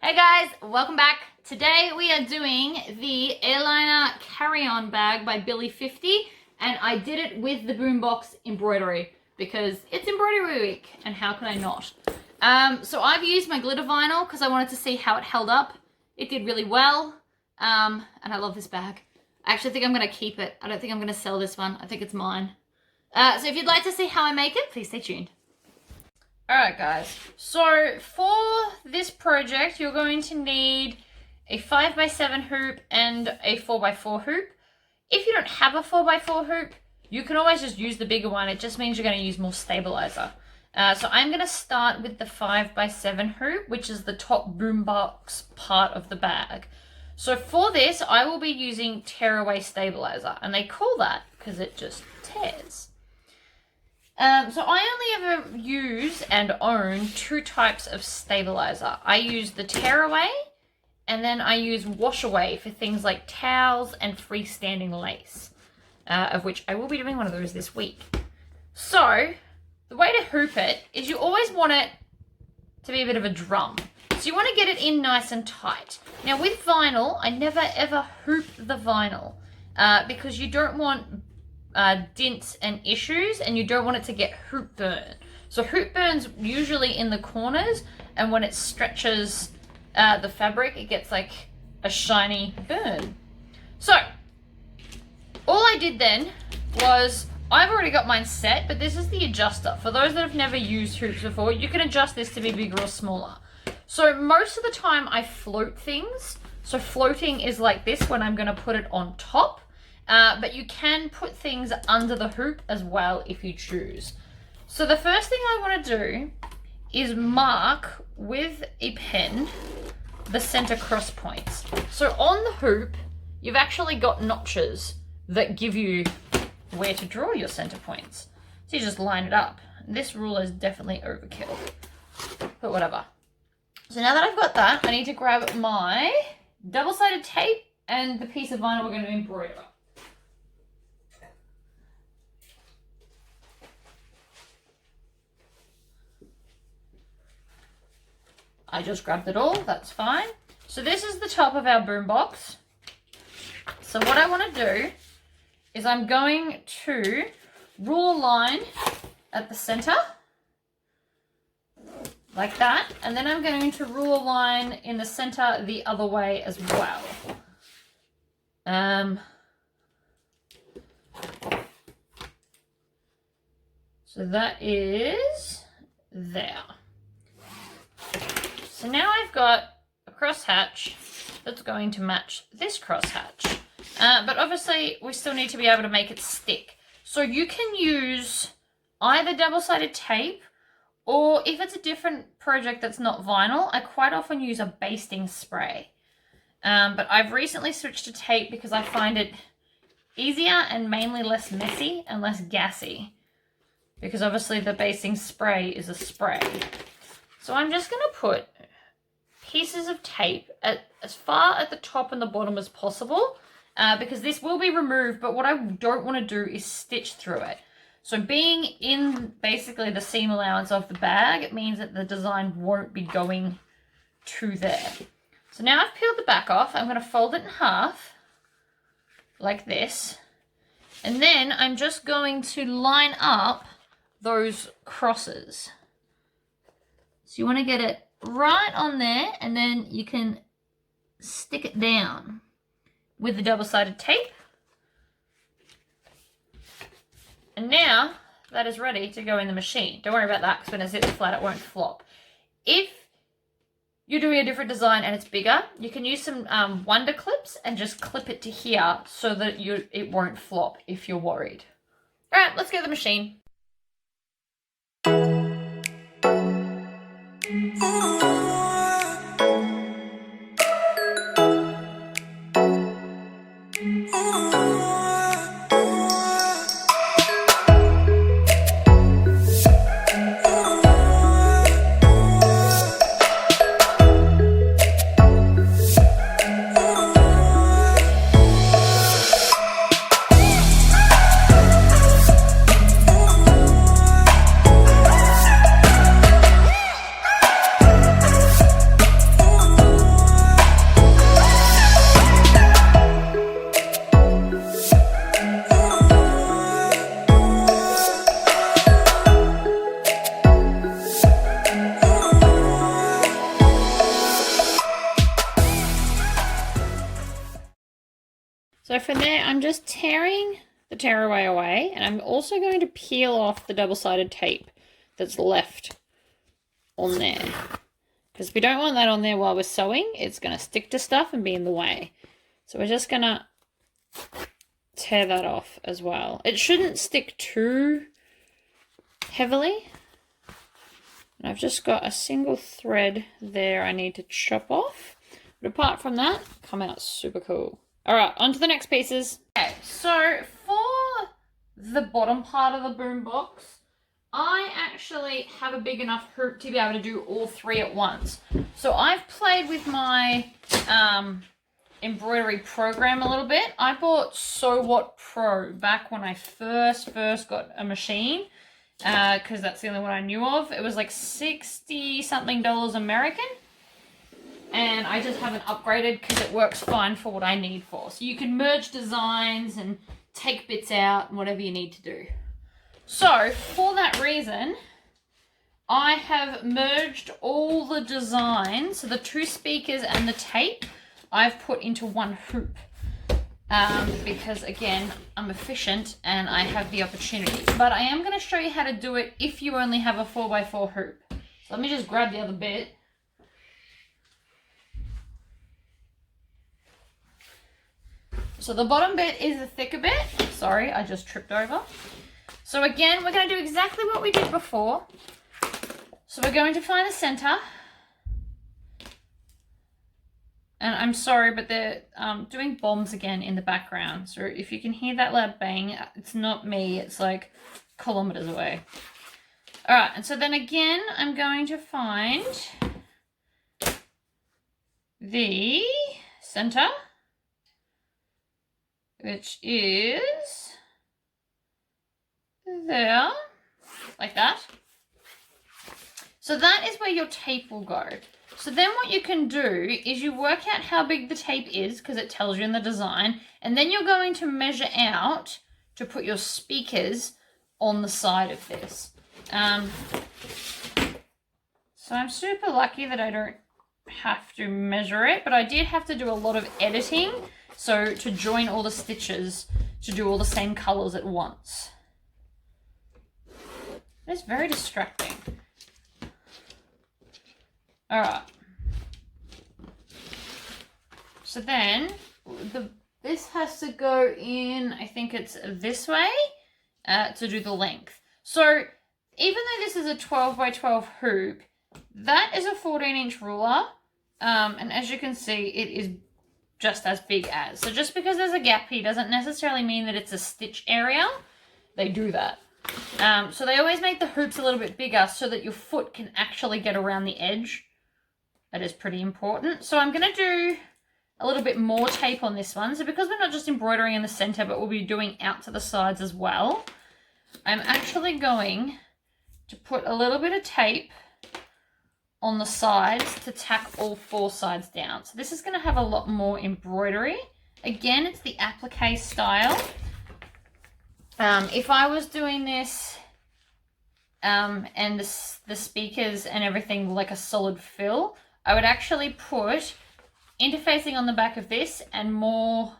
Hey guys, welcome back. Today we are doing the airliner carry-on bag by Billy50, and I did it with the boombox embroidery because it's embroidery week, and how can I not? So I've used my glitter vinyl because I wanted to see how it held up. It did really well, and I love this bag. I actually think I'm going to keep it. I don't think I'm going to sell this one. I think it's mine. So if you'd like to see how I make it, please stay tuned. Alright guys, so for this project you're going to need a 5x7 hoop and a 4x4 hoop. If you don't have a 4x4 hoop, you can always just use the bigger one. It just means you're going to use more stabilizer. So I'm going to start with the 5x7 hoop, which is the top boombox part of the bag. So for this, I will be using tearaway stabilizer, and they call that because it just tears. So I only ever use and own two types of stabilizer. I use the tearaway, and then I use wash away for things like towels and freestanding lace, of which I will be doing one of those this week. So the way to hoop it is you always want it to be a bit of a drum. So you want to get it in nice and tight. Now with vinyl, I never ever hoop the vinyl because you don't want dints and issues, and you don't want it to get hoop burn. So hoop burns usually in the corners, and when it stretches the fabric, it gets like a shiny burn. So all I did then was, I've already got mine set, but this is the adjuster. For those that have never used hoops before, you can adjust this to be bigger or smaller. So most of the time I float things. So floating is like this when I'm going to put it on top. But you can put things under the hoop as well if you choose. So the first thing I want to do is mark with a pen the center cross points. So on the hoop, you've actually got notches that give you where to draw your center points. So you just line it up. This ruler is definitely overkill, but whatever. So now that I've got that, I need to grab my double-sided tape and the piece of vinyl we're going to embroider. I just grabbed it all, that's fine. So this is the top of our boombox. So what I want to do is I'm going to rule a line at the center, like that, and then I'm going to rule a line in the center the other way as well. So that is there. So now I've got a crosshatch that's going to match this crosshatch. But obviously we still need to be able to make it stick. So you can use either double-sided tape, or if it's a different project that's not vinyl, I quite often use a basting spray. But I've recently switched to tape because I find it easier and mainly less messy and less gassy. Because obviously the basting spray is a spray. So I'm just going to put pieces of tape as far at the top and the bottom as possible, because this will be removed, but what I don't want to do is stitch through it. So being in basically the seam allowance of the bag, it means that the design won't be going to there. So now I've peeled the back off, I'm going to fold it in half, like this, and then I'm just going to line up those crosses. So you want to get it right on there, and then you can stick it down with the double-sided tape. And now that is ready to go in the machine. Don't worry about that, because when it sits flat, it won't flop. If you're doing a different design and it's bigger, you can use some Wonder clips and just clip it to here so that it won't flop if you're worried. All right, let's go to the machine. So from there, I'm just tearing the tearaway away, and I'm also going to peel off the double-sided tape that's left on there. Because we don't want that on there while we're sewing. It's going to stick to stuff and be in the way. So we're just going to tear that off as well. It shouldn't stick too heavily. And I've just got a single thread there I need to chop off. But apart from that, come out super cool. Alright, on to the next pieces. Okay, so for the bottom part of the boom box, I actually have a big enough hoop to be able to do all three at once. So I've played with my embroidery program a little bit. I bought Sew What Pro back when I first got a machine, because that's the only one I knew of. It was like $60 something American. And I just haven't upgraded because it works fine for what I need for. So you can merge designs and take bits out and whatever you need to do. So for that reason, I have merged all the designs, so the two speakers and the tape, I've put into one hoop. Because again, I'm efficient and I have the opportunity. But I am going to show you how to do it if you only have a 4x4 hoop. So let me just grab the other bit. So the bottom bit is the thicker bit. Sorry, I just tripped over. So again, we're going to do exactly what we did before. So we're going to find the center. And I'm sorry, but they're doing bombs again in the background. So if you can hear that loud bang, it's not me. It's like kilometers away. All right, and so then again, I'm going to find the center, which is there, like that. So that is where your tape will go. So then what you can do is you work out how big the tape is, because it tells you in the design, and then you're going to measure out to put your speakers on the side of this. So I'm super lucky that I don't have to measure it, but I did have to do a lot of editing, so to join all the stitches to do all the same colors at once. It's very distracting. All right. So then this has to go in, I think it's this way, to do the length. So even though this is a 12x12 hoop, that is a 14-inch ruler. And as you can see, it is just as big as. So just because there's a gap here doesn't necessarily mean that it's a stitch area. They do that. So they always make the hoops a little bit bigger so that your foot can actually get around the edge. That is pretty important. So I'm going to do a little bit more tape on this one. So because we're not just embroidering in the center, but we'll be doing out to the sides as well, I'm actually going to put a little bit of tape on the sides to tack all four sides down. So this is going to have a lot more embroidery. Again, it's the applique style. If I was doing this and the speakers and everything like a solid fill, I would actually put interfacing on the back of this and more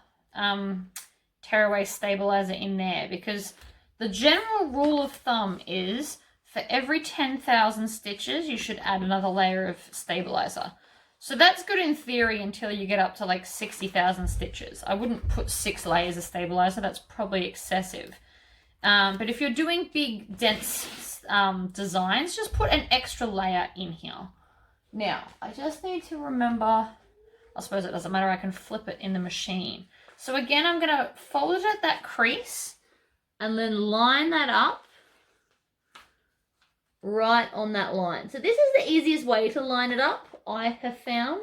tearaway stabilizer in there, because the general rule of thumb is for every 10,000 stitches, you should add another layer of stabilizer. So that's good in theory until you get up to like 60,000 stitches. I wouldn't put 6 layers of stabilizer. That's probably excessive. But if you're doing big, dense designs, just put an extra layer in here. Now, I just need to remember, I suppose it doesn't matter, I can flip it in the machine. So again, I'm going to fold it at that crease and then line that up right on that line. So this is the easiest way to line it up, I have found.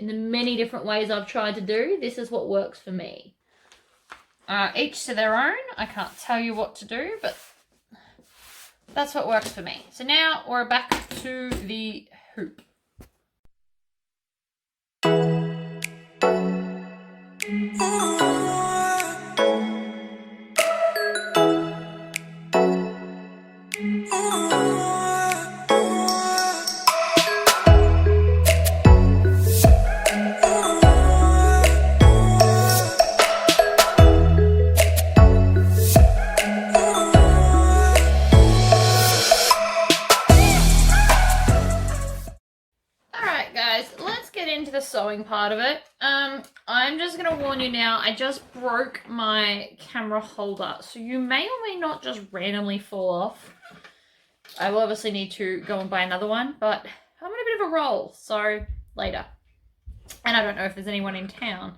In the many different ways I've tried to do, this is what works for me. Each to their own. I can't tell you what to do, but that's what works for me. So now we're back to the hoop. get into the sewing part of it. I'm just going to warn you now, I just broke my camera holder, so you may or may not just randomly fall off. I will obviously need to go and buy another one, but I'm in a bit of a roll, so later. And I don't know if there's anyone in town.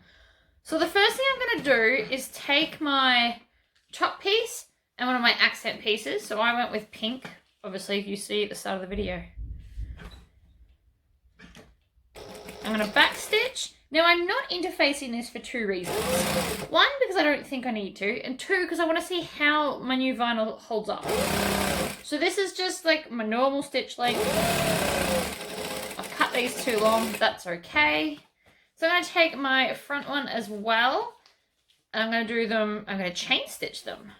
So the first thing I'm going to do is take my top piece and one of my accent pieces. So I went with pink, obviously, if you see at the start of the video. I'm going to back stitch. Now I'm not interfacing this for two reasons. One, because I don't think I need to, and two, because I want to see how my new vinyl holds up. So this is just like my normal stitch length. I've cut these too long, that's okay. So I'm going to take my front one as well, and I'm going to do them, I'm going to chain stitch them.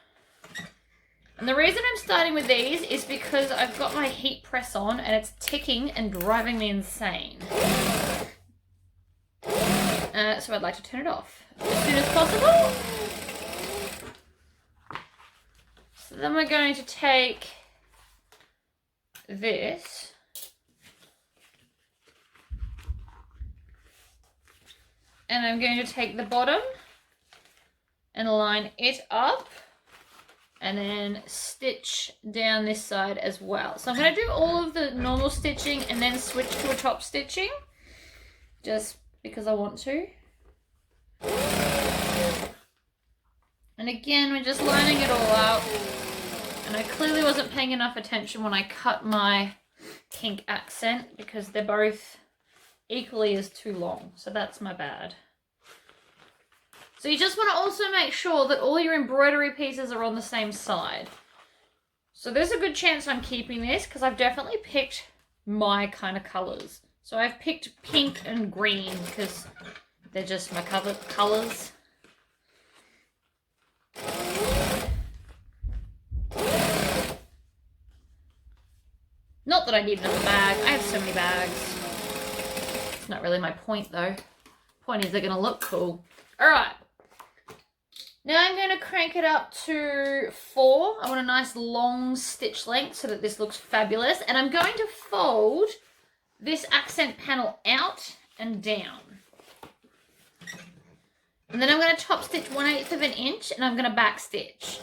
And the reason I'm starting with these is because I've got my heat press on and it's ticking and driving me insane. So I'd like to turn it off as soon as possible. So then we're going to take this and I'm going to take the bottom and line it up and then stitch down this side as well. So I'm going to do all of the normal stitching and then switch to a top stitching just because I want to. And again, we're just lining it all up. And I clearly wasn't paying enough attention when I cut my pink accent because they're both equally as too long. So that's my bad. So you just want to also make sure that all your embroidery pieces are on the same side. So there's a good chance I'm keeping this because I've definitely picked my kind of colours. So I've picked pink and green because they're just my colours. Not that I need another bag. I have so many bags. It's not really my point though. Point is they're going to look cool. Alright. Now I'm going to crank it up to 4. I want a nice long stitch length so that this looks fabulous. And I'm going to fold this accent panel out and down. And then I'm going to top stitch 1/8 of an inch and I'm going to back stitch.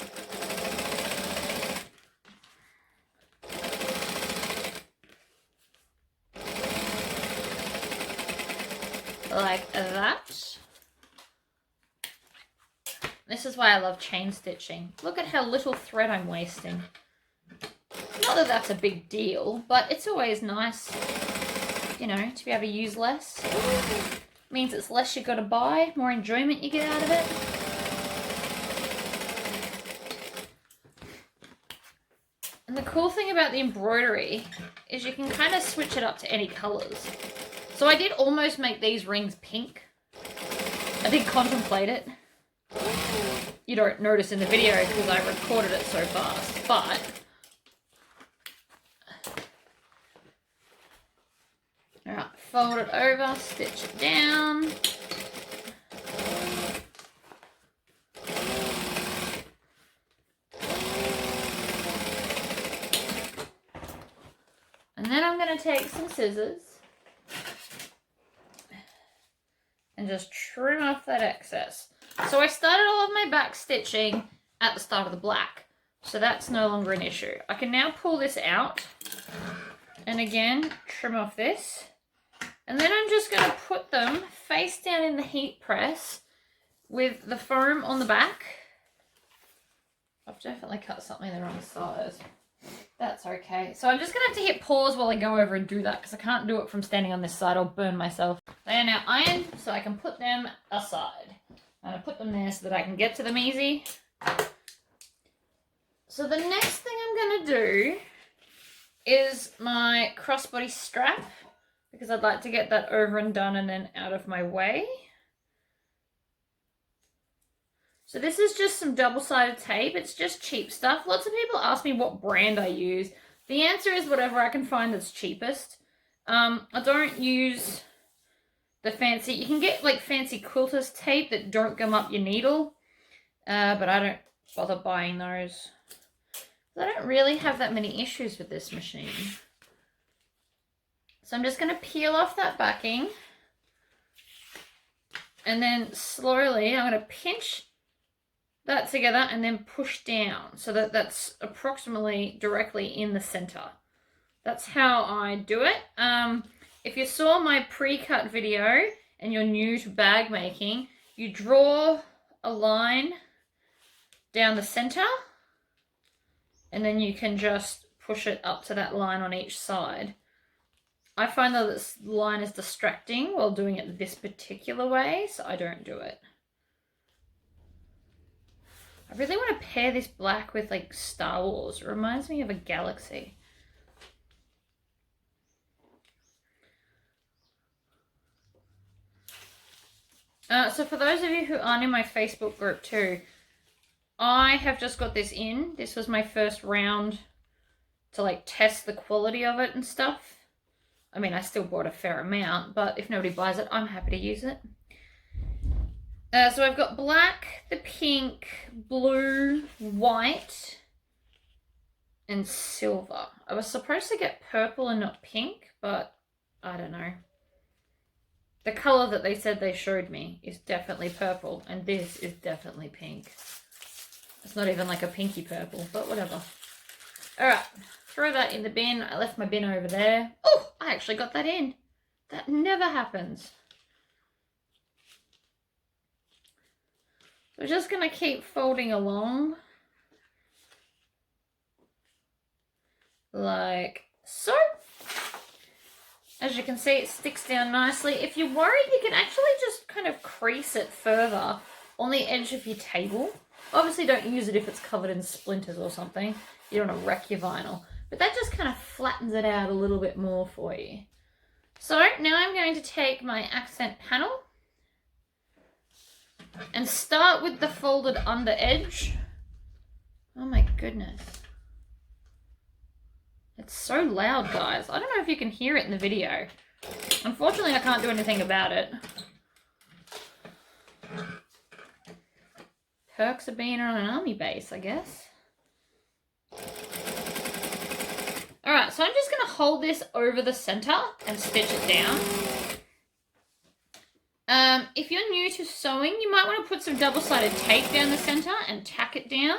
Like that. This is why I love chain stitching. Look at how little thread I'm wasting. Not that that's a big deal, but it's always nice, you know, to be able to use less. Means it's less you got to buy, more enjoyment you get out of it. And the cool thing about the embroidery is you can kind of switch it up to any colours. So I did almost make these rings pink. I did contemplate it. You don't notice in the video because I recorded it so fast, but alright, fold it over, stitch it down. And then I'm going to take some scissors and just trim off that excess. So I started all of my back stitching at the start of the black, so that's no longer an issue. I can now pull this out and again trim off this, and then I'm just going to put them face down in the heat press with the foam on the back. I've definitely cut something the wrong size. That's okay. So I'm just going to have to hit pause while I go over and do that because I can't do it from standing on this side. I'll burn myself. They are now ironed, so I can put them aside. I'm going to put them there so that I can get to them easy. So the next thing I'm going to do is my crossbody strap because I'd like to get that over and done and then out of my way. So this is just some double-sided tape. It's just cheap stuff. Lots of people ask me what brand I use. The answer is whatever I can find that's cheapest. I don't use the fancy, you can get like fancy quilter's tape that don't gum up your needle, but I don't bother buying those. I don't really have that many issues with this machine. So I'm just going to peel off that backing And then slowly I'm going to pinch that together and then push down so that that's approximately directly in the center. That's how I do it. If you saw my pre-cut video and you're new to bag making, you draw a line down the center and then you can just push it up to that line on each side. I find that this line is distracting while doing it this particular way, so I don't do it. I really want to pair this black with like Star Wars. It reminds me of a galaxy. So for those of you who aren't in my Facebook group too, I have just got this in. This was my first round to like test the quality of it and stuff. I mean, I still bought a fair amount, but if nobody buys it, I'm happy to use it. So I've got black, the pink, blue, white, and silver. I was supposed to get purple and not pink, but I don't know. The color that they said they showed me is definitely purple, and this is definitely pink. It's not even like a pinky purple, but whatever. Alright, throw that in the bin. I left my bin over there. Oh, I actually got that in. That never happens. We're just going to keep folding along. Like so. As you can see, it sticks down nicely. If you're worried, you can actually just kind of crease it further on the edge of your table. Obviously, don't use it if it's covered in splinters or something. You don't want to wreck your vinyl. But that just kind of flattens it out a little bit more for you. So now I'm going to take my accent panel and start with the folded under edge. Oh my goodness. It's so loud, guys. I don't know if you can hear it in the video. Unfortunately, I can't do anything about it. Perks of being on an army base, I guess. Alright, so I'm just going to hold this over the center and stitch it down. If you're new to sewing, you might want to put some double-sided tape down the center and tack it down.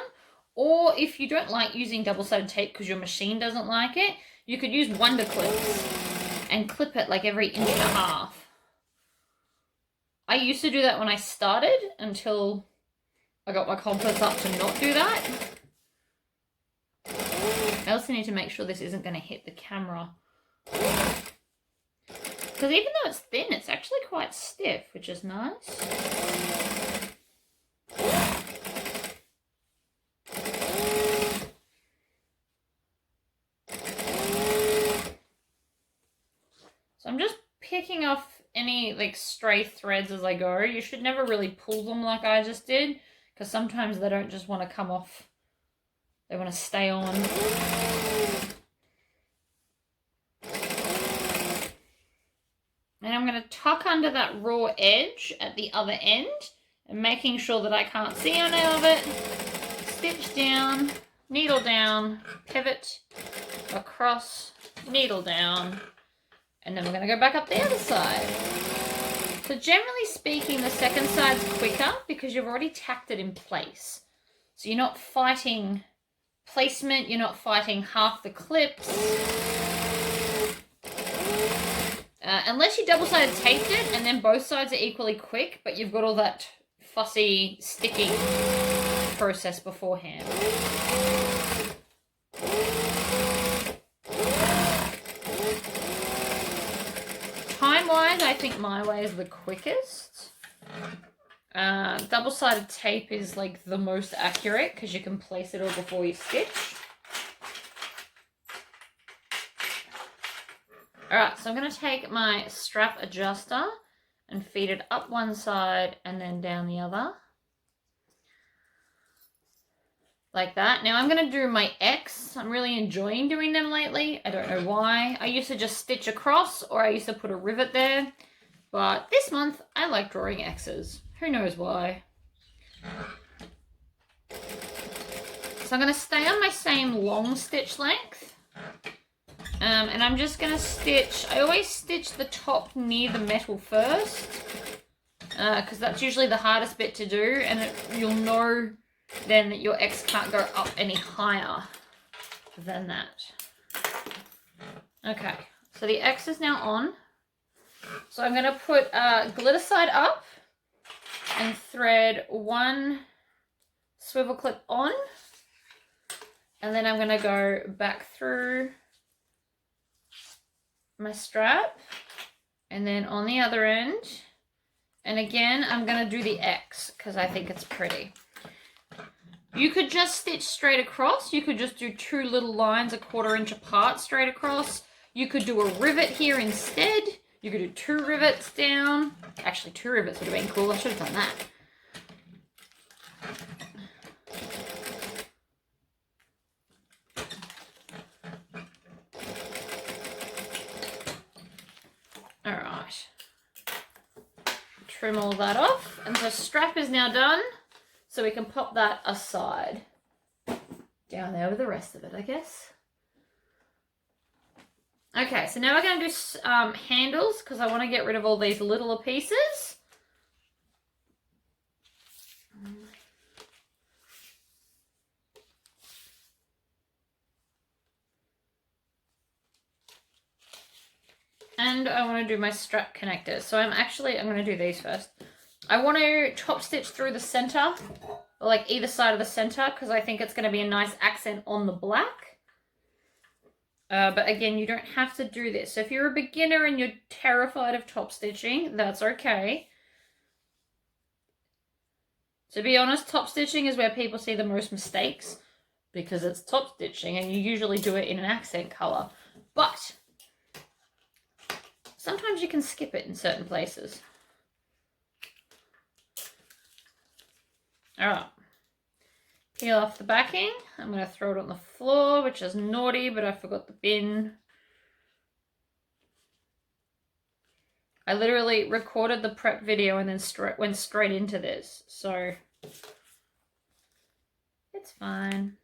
Or if you don't like using double-sided tape because your machine doesn't like it, you could use Wonder Clips and clip it like every inch and a half. I used to do that when I started until I got my confidence up to not do that. I also need to make sure this isn't going to hit the camera. Because even though it's thin, it's actually quite stiff, which is nice. So I'm just picking off any like stray threads as I go. You should never really pull them like I just did, because sometimes they don't just want to come off. They want to stay on. And I'm going to tuck under that raw edge at the other end and making sure that I can't see any of it. Stitch down, needle down, pivot across, needle down. And then we're going to go back up the other side. So generally speaking, the second side's quicker because you've already tacked it in place. So you're not fighting placement, you're not fighting half the clips. Unless you double-sided taped it and then both sides are equally quick, but you've got all that fussy sticking process beforehand. Time-wise, I think my way is the quickest. Double-sided tape is like the most accurate because you can place it all before you stitch. Alright, so I'm going to take my strap adjuster and feed it up one side and then down the other. Like that. Now I'm going to do my X. I'm really enjoying doing them lately. I don't know why. I used to just stitch across or I used to put a rivet there. But this month I like drawing X's. Who knows why. So I'm going to stay on my same long stitch length. And I'm just going to stitch, I always stitch the top near the metal first. because that's usually the hardest bit to do, and you'll know then that your X can't go up any higher than that. Okay, so the X is now on. So I'm going to put glitter side up and thread one swivel clip on, and then I'm going to go back through my strap and then on the other end, and again I'm going to do the X because I think it's pretty. You could just stitch straight across. You could just do two little lines 1/4 inch apart straight across. You could do a rivet here instead. You could do 2 rivets down. Actually, 2 rivets would have been cool. I should have done that. All right. Trim all that off. And the strap is now done. So we can pop that aside. Down there with the rest of it, I guess. Okay, so now we're going to do handles because I want to get rid of all these littler pieces. And I want to do my strap connectors. So I'm going to do these first. I want to top stitch through the center, or like either side of the center, because I think it's going to be a nice accent on the black. But again, you don't have to do this. So if you're a beginner and you're terrified of top stitching, that's okay. To be honest, top stitching is where people see the most mistakes, because it's top stitching and you usually do it in an accent color. But sometimes you can skip it in certain places. All right, peel off the backing. I'm going to throw it on the floor, which is naughty, but I forgot the bin. I literally recorded the prep video and then went straight into this, so it's fine.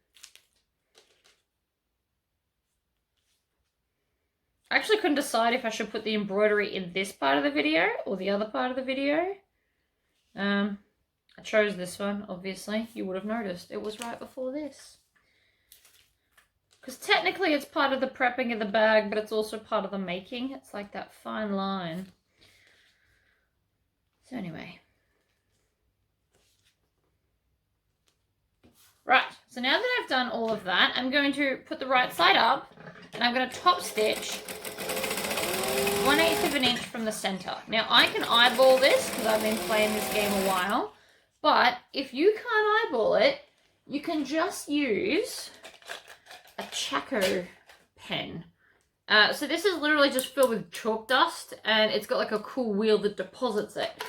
I actually couldn't decide if I should put the embroidery in this part of the video or the other part of the video. I chose this one, obviously. You would have noticed. It was right before this. Because technically it's part of the prepping of the bag, but it's also part of the making. It's like that fine line. So anyway. Right, so now that I've done all of that, I'm going to put the right side up and I'm going to top stitch 1/8 of an inch from the center. Now I can eyeball this because I've been playing this game a while. But if you can't eyeball it, you can just use a Chaco pen. So this is literally just filled with chalk dust, and it's got like a cool wheel that deposits it.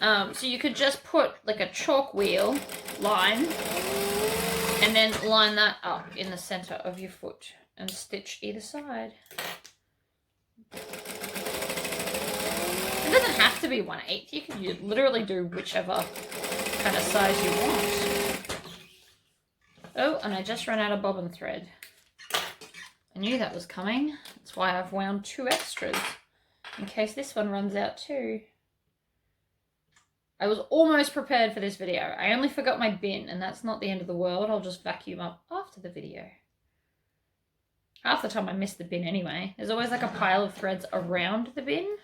So you could just put like a chalk wheel line and then line that up in the center of your foot and stitch either side. It doesn't have to be 1/8. You can literally do whichever kind of size you want. Oh, and I just ran out of bobbin thread. I knew that was coming. That's why I've wound 2 extras in case this one runs out too. I was almost prepared for this video. I only forgot my bin, and that's not the end of the world. I'll just vacuum up after the video. Half the time I miss the bin anyway. There's always like a pile of threads around the bin,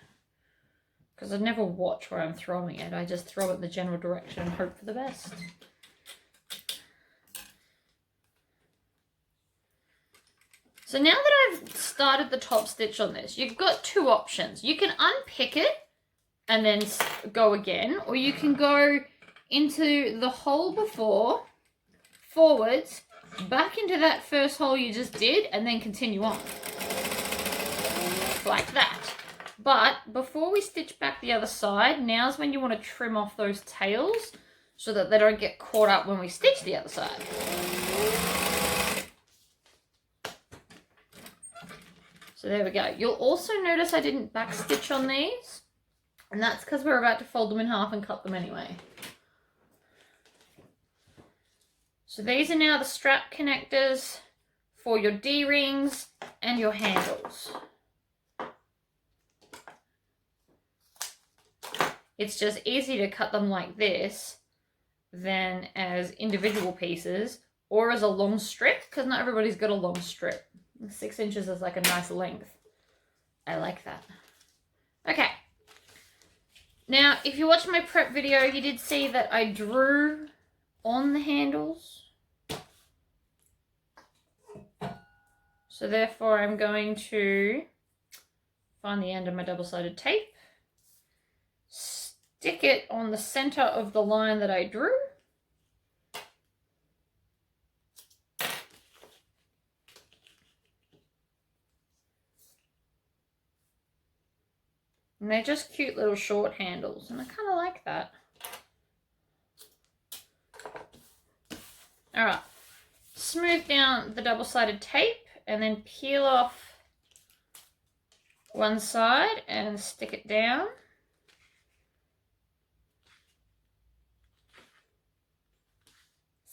because I never watch where I'm throwing it. I just throw it in the general direction and hope for the best. So now that I've started the top stitch on this, you've got 2 options. You can unpick it and then go again, or you can go into the hole before, forwards, back into that first hole you just did, and then continue on. Like that. But before we stitch back the other side, now's when you want to trim off those tails so that they don't get caught up when we stitch the other side. So there we go. You'll also notice I didn't back stitch on these, and that's because we're about to fold them in half and cut them anyway. So these are now the strap connectors for your D-rings and your handles. It's just easier to cut them like this than as individual pieces or as a long strip, because not everybody's got a long strip. 6 inches is like a nice length. I like that. Okay. Now, if you watched my prep video, you did see that I drew on the handles. So therefore, I'm going to find the end of my double-sided tape, stick it on the center of the line that I drew, and they're just cute little short handles, and I kind of like that. All right, smooth down the double-sided tape and then peel off one side and stick it down.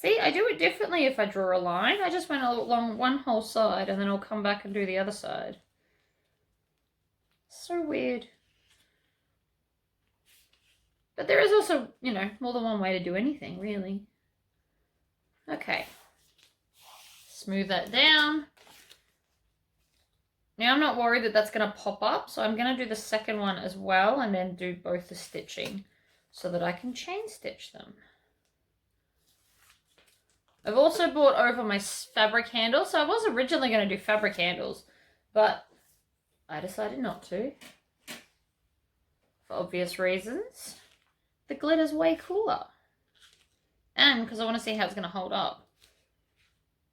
See, I do it differently if I draw a line. I just went along one whole side and then I'll come back and do the other side. So weird. But there is also, you know, more than one way to do anything, really. Okay. Smooth that down. Now I'm not worried that that's going to pop up, so I'm going to do the second one as well and then do both the stitching so that I can chain stitch them. I've also brought over my fabric handle, so I was originally going to do fabric handles, but I decided not to for obvious reasons. The glitter's way cooler, and because I want to see how it's going to hold up.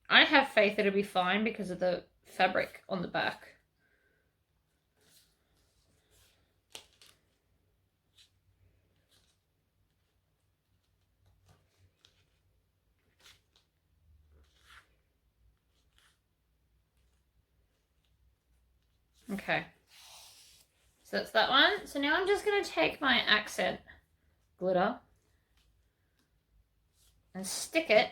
I have faith it'll be fine because of the fabric on the back. Okay, so that's that one. So now I'm just going to take my accent glitter and stick it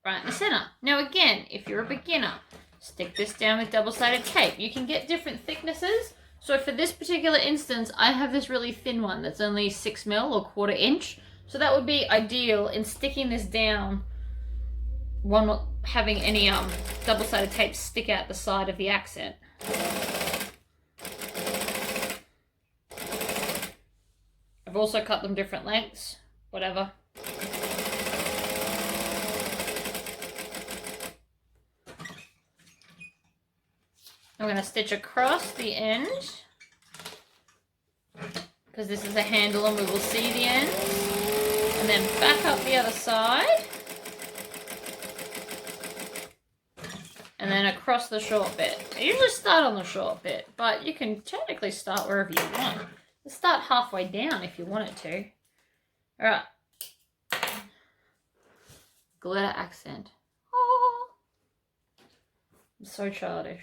right in the center. Now again, if you're a beginner, stick this down with double-sided tape. You can get different thicknesses. So for this particular instance, I have this really thin one that's only 6 mil or 1/4 inch. So that would be ideal in sticking this down, while not having any double-sided tape stick out the side of the accent. I've also cut them different lengths, whatever. I'm going to stitch across the end because this is a handle and we will see the end, and then back up the other side and then across the short bit. I usually start on the short bit, but you can technically start wherever you want. Start halfway down if you wanted to. All right. Glitter accent. Oh, I'm so childish.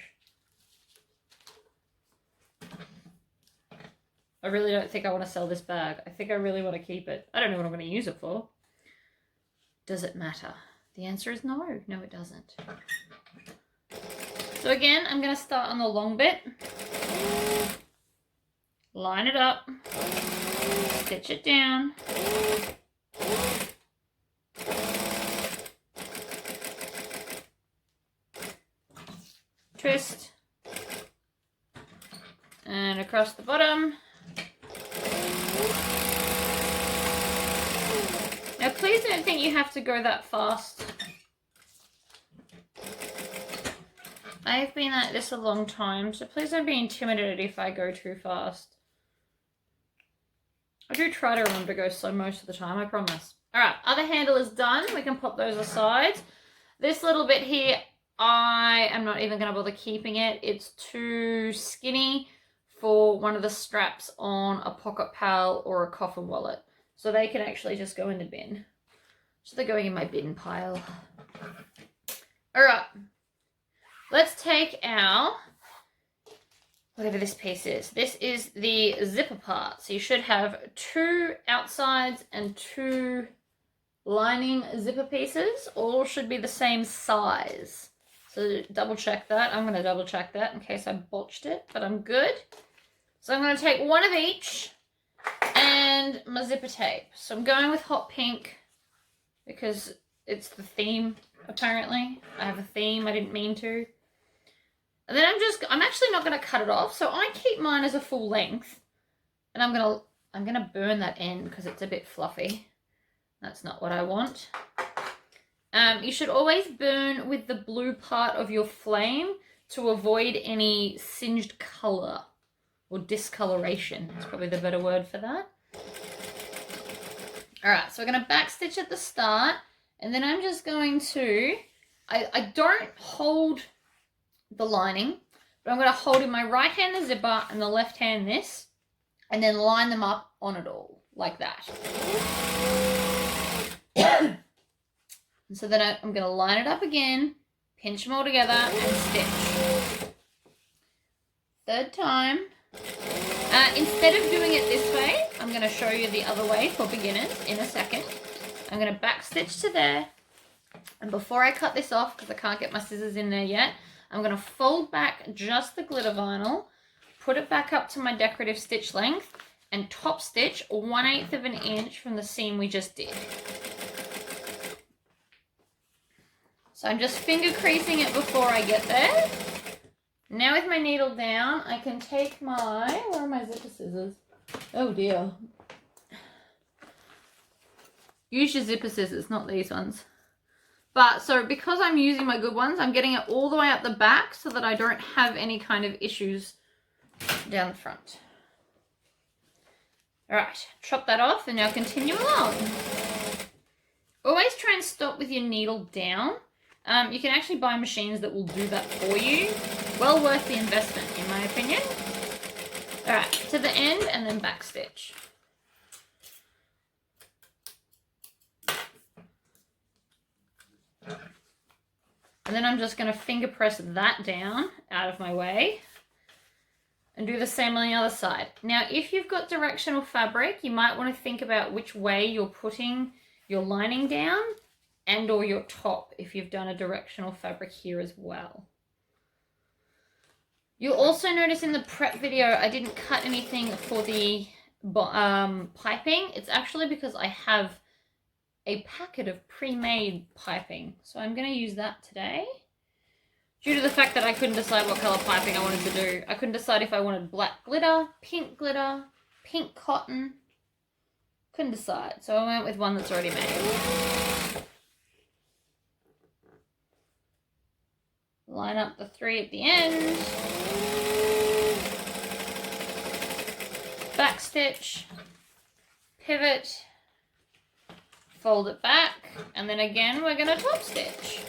I really don't think I want to sell this bag. I think I really want to keep it. I don't know what I'm going to use it for. Does it matter? The answer is no. No, it doesn't. So again, I'm going to start on the long bit. Line it up, stitch it down, twist, and across the bottom. Now please don't think you have to go that fast. I've been at this a long time, so please don't be intimidated if I go too fast. I do try to remember to go slow most of the time, I promise. Alright, other handle is done. We can pop those aside. This little bit here, I am not even going to bother keeping it. It's too skinny for one of the straps on a pocket pal or a coffin wallet. So they can actually just go in the bin. So they're going in my bin pile. Alright, let's take our... whatever this piece is. This is the zipper part. So you should have 2 outsides and 2 lining zipper pieces. All should be the same size. So double check that. I'm going to double check that in case I botched it, but I'm good. So I'm going to take one of each and and my zipper tape. So I'm going with hot pink because it's the theme, apparently. I have a theme, I didn't mean to. And then I'm actually not going to cut it off, so I keep mine as a full length. And I'm gonna burn that end because it's a bit fluffy. That's not what I want. You should always burn with the blue part of your flame to avoid any singed color or discoloration. That's probably the better word for that. All right, so we're gonna backstitch at the start, and then I'm just going to, I don't hold the lining, but I'm gonna hold in my right hand the zipper and the left hand this, and then line them up on it all, like that. And so then I'm going to line it up again, pinch them all together, and stitch. Third time. Instead of doing it this way, I'm going to show you the other way for beginners in a second. I'm going to backstitch to there. And before I cut this off, because I can't get my scissors in there yet, I'm going to fold back just the glitter vinyl, put it back up to my decorative stitch length, and top stitch 1/8 of an inch from the seam we just did. So I'm just finger creasing it before I get there. Now with my needle down, I can take my, where are my zipper scissors? Oh dear. Use your zipper scissors, not these ones. But so because I'm using my good ones, I'm getting it all the way up the back so that I don't have any kind of issues down the front. All right, chop that off and now continue along. Always try and stop with your needle down. You can actually buy machines that will do that for you. Well worth the investment, in my opinion. All right, to the end and then back stitch. And then I'm just going to finger press that down out of my way. And do the same on the other side. Now, if you've got directional fabric, you might want to think about which way you're putting your lining down and or your top if you've done a directional fabric here as well. You'll also notice in the prep video, I didn't cut anything for the piping. It's actually because I have a packet of pre-made piping. So I'm going to use that today. Due to the fact that I couldn't decide what color piping I wanted to do. I couldn't decide if I wanted black glitter, pink cotton. Couldn't decide. So I went with one that's already made. Line up the 3 at the end. Backstitch. Pivot. Fold it back. And then again, we're going to top stitch.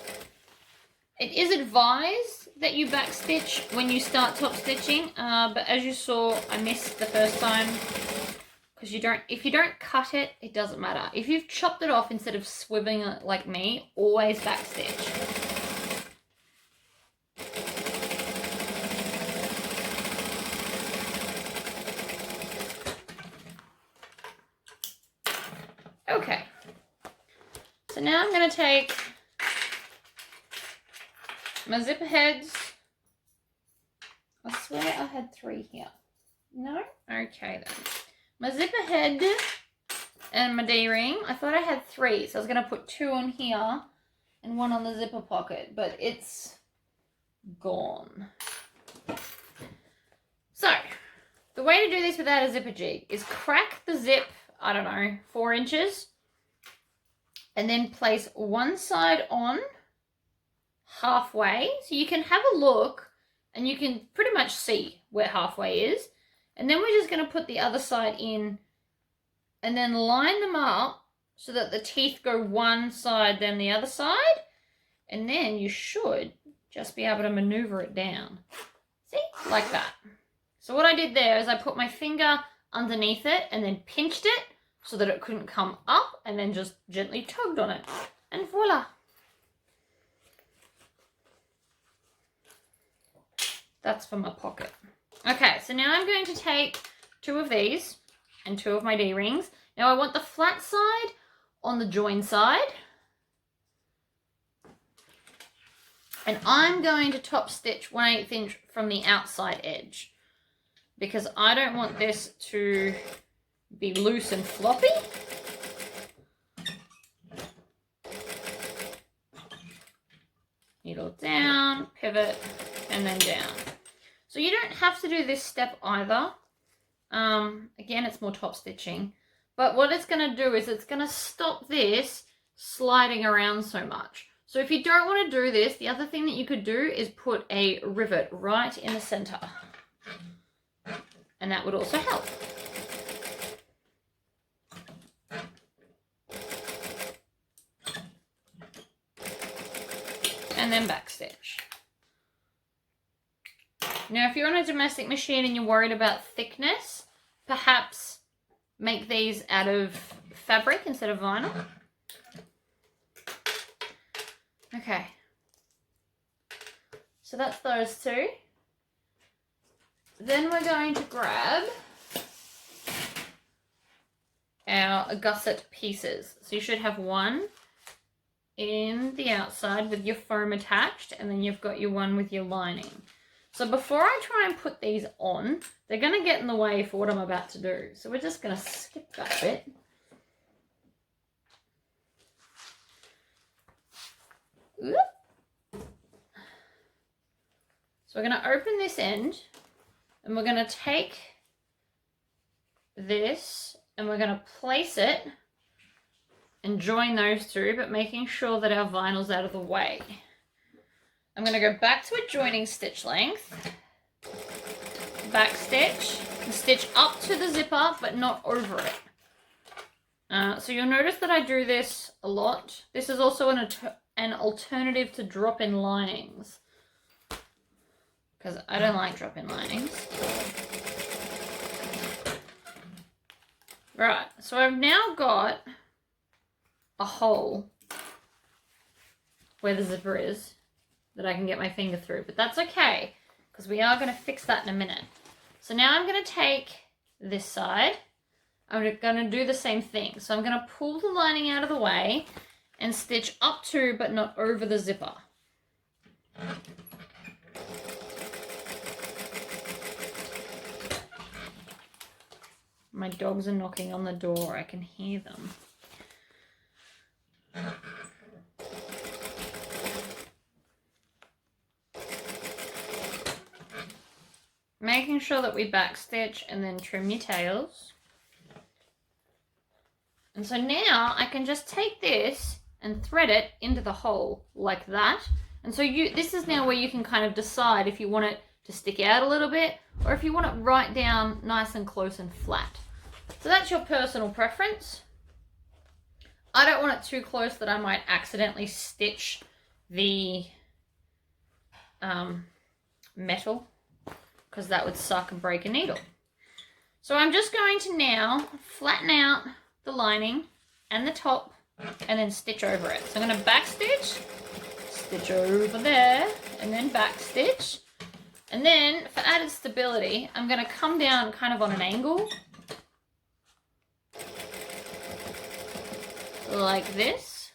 It is advised that you backstitch when you start top stitching, but as you saw, I missed the first time because if you don't cut it, it doesn't matter. If you've chopped it off instead of swiveling it like me, always backstitch. Okay, so now I'm going to take my zipper heads. I swear I had 3 here. No? Okay then. My zipper head and my D-ring. I thought I had 3, so I was going to put 2 on here and 1 on the zipper pocket, but it's gone. So, the way to do this without a zipper jig is crack the zip, I don't know, 4 inches, and then place one side on halfway, so you can have a look and you can pretty much see where halfway is, and then we're just going to put the other side in and then line them up so that the teeth go one side then the other side, and then you should just be able to maneuver it down, see, like that. So what I did there is I put my finger underneath it and then pinched it so that it couldn't come up, and then just gently tugged on it, and voila. That's for my pocket. Okay, so now I'm going to take 2 of these and 2 of my D-rings. Now I want the flat side on the join side. And I'm going to top stitch 1/8 inch from the outside edge, because I don't want this to be loose and floppy. Needle down, pivot, and then down. So you don't have to do this step either. Again, it's more top stitching. But what it's going to do is it's going to stop this sliding around so much. So if you don't want to do this, the other thing that you could do is put a rivet right in the center. And that would also help. And then backstitch. Now, if you're on a domestic machine and you're worried about thickness, perhaps make these out of fabric instead of vinyl. Okay. So that's those two. Then we're going to grab our gusset pieces. So you should have one in the outside with your foam attached, and then you've got your one with your lining. So before I try and put these on, they're going to get in the way for what I'm about to do. So we're just going to skip that bit. Oop. So we're going to open this end, and we're going to take this and we're going to place it and join those two, but making sure that our vinyl's out of the way. I'm going to go back to a joining stitch length, back stitch, and stitch up to the zipper, but not over it. So you'll notice that I do this a lot. This is also an alternative to drop-in linings, because I don't like drop-in linings. Right, so I've now got a hole where the zipper is that I can get my finger through, but that's okay because we are going to fix that in a minute. So now I'm going to take this side. I'm going to do the same thing. So I'm going to pull the lining out of the way and stitch up to but not over the zipper. My dogs are knocking on the door. I can hear them. Making sure that we backstitch and then trim your tails. And so now I can just take this and thread it into the hole like that. And so this is now where you can kind of decide if you want it to stick out a little bit or if you want it right down nice and close and flat. So that's your personal preference. I don't want it too close that I might accidentally stitch the metal, because that would suck and break a needle. So I'm just going to now flatten out the lining and the top and then stitch over it. So I'm going to backstitch, stitch over there, and then backstitch. And then for added stability, I'm going to come down kind of on an angle, like this.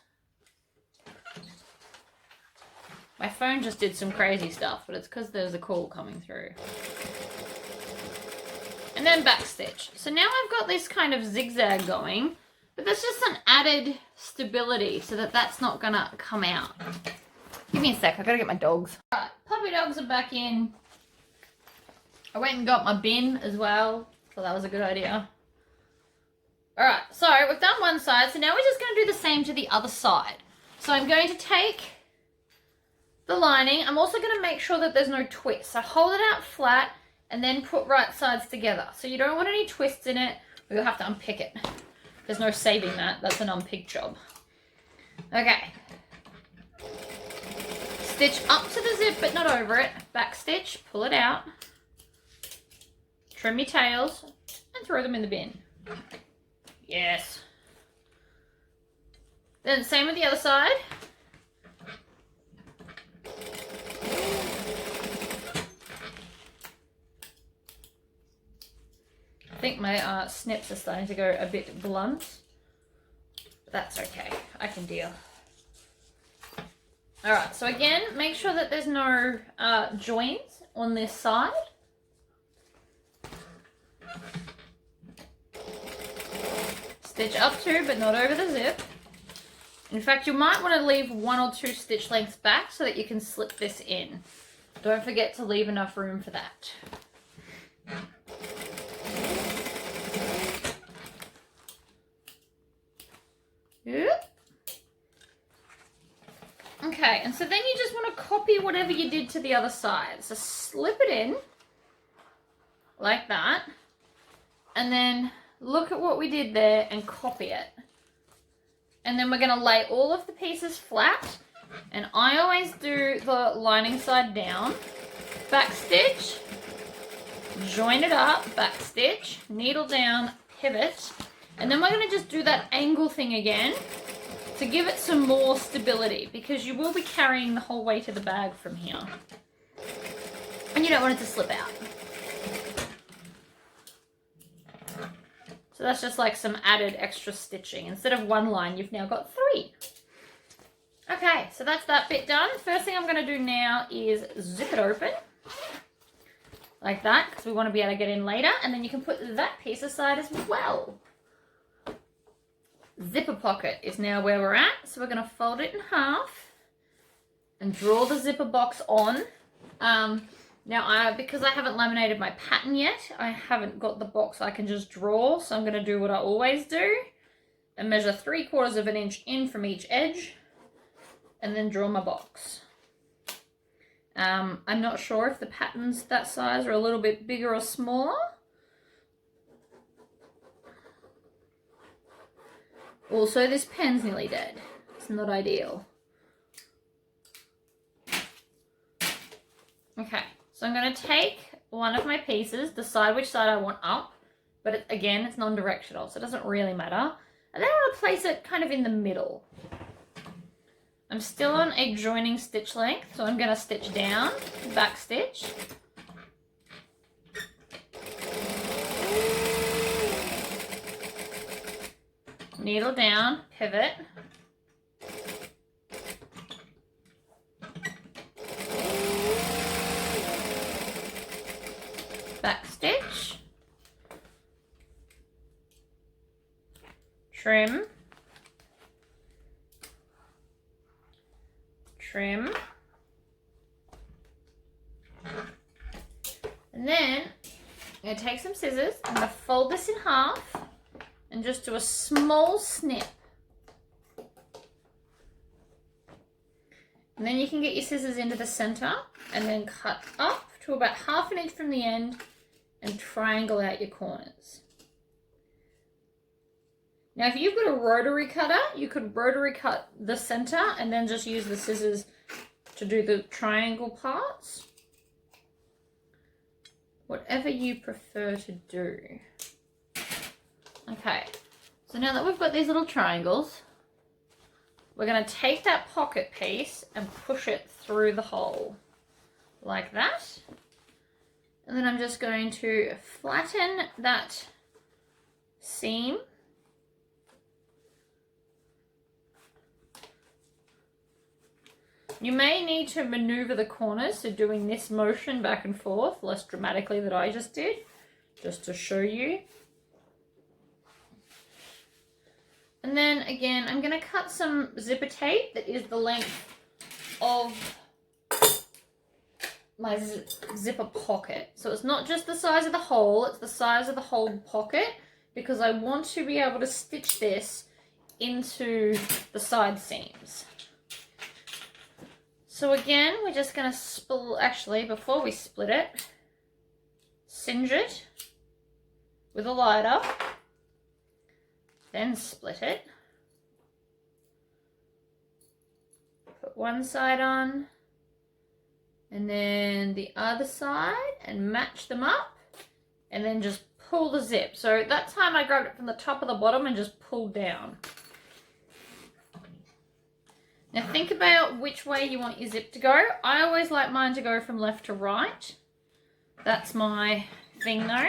My phone just did some crazy stuff, but it's because there's a call coming through. And then backstitch. So now I've got this kind of zigzag going, but that's just an added stability so that that's not gonna come out. Give me a sec, I gotta get my dogs. Alright, puppy dogs are back in. I went and got my bin as well, so that was a good idea. Alright, so we've done one side, so now we're just going to do the same to the other side. So I'm going to take the lining. I'm also going to make sure that there's no twist. So hold it out flat and then put right sides together. So you don't want any twists in it, or you'll have to unpick it. There's no saving that. That's an unpicked job. Okay. Stitch up to the zip, but not over it. Back stitch, pull it out. Trim your tails and throw them in the bin. Yes. Then same with the other side. I think my snips are starting to go a bit blunt, but that's okay. I can deal. All right, so again, make sure that there's no joins on this side. Stitch up to, but not over the zip. In fact, you might want to leave 1 or 2 stitch lengths back so that you can slip this in. Don't forget to leave enough room for that. Yep. Okay, and so then you just want to copy whatever you did to the other side. So slip it in like that, and then look at what we did there and copy it. And then we're going to lay all of the pieces flat, and I always do the lining side down, back stitch, join it up, back stitch, needle down, pivot, and then we're going to just do that angle thing again to give it some more stability, because you will be carrying the whole weight of the bag from here. And you don't want it to slip out. So that's just like some added extra stitching. Instead of 1 line, you've now got 3. Okay, so that's that bit done. First thing I'm going to do now is zip it open. Like that, because we want to be able to get in later. And then you can put that piece aside as well. Zipper pocket is now where we're at. So we're going to fold it in half and draw the zipper box on. Now, because I haven't laminated my pattern yet, I haven't got the box I can just draw. So I'm going to do what I always do and measure 3/4 of an inch in from each edge and then draw my box. I'm not sure if the patterns that size are a little bit bigger or smaller. Also, this pen's nearly dead. It's not ideal. Okay, so I'm going to take one of my pieces, decide which side I want up, but again, it's non-directional, so it doesn't really matter. And then I'm going to place it kind of in the middle. I'm still on a joining stitch length, so I'm going to stitch down, back stitch. Needle down, pivot. Back stitch. Trim. Trim. And then I'm going to take some scissors, I'm going to fold this in half and just do a small snip. And then you can get your scissors into the center and then cut up to about 1/2 inch from the end and triangle out your corners. Now, if you've got a rotary cutter, you could rotary cut the center and then just use the scissors to do the triangle parts. Whatever you prefer to do. Okay, so now that we've got these little triangles, we're going to take that pocket piece and push it through the hole like that. And then I'm just going to flatten that seam. You may need to maneuver the corners, so doing this motion back and forth less dramatically than I just did, just to show you. And then again, I'm going to cut some zipper tape that is the length of my zipper pocket. So it's not just the size of the hole, it's the size of the whole pocket, because I want to be able to stitch this into the side seams. So again, we're just going to actually, before we split it, singe it with a lighter, then split it. Put one side on, and then the other side, and match them up, and then just pull the zip. So that time I grabbed it from the top of the bottom and just pulled down. Now think about which way you want your zip to go. I always like mine to go from left to right. That's my thing though.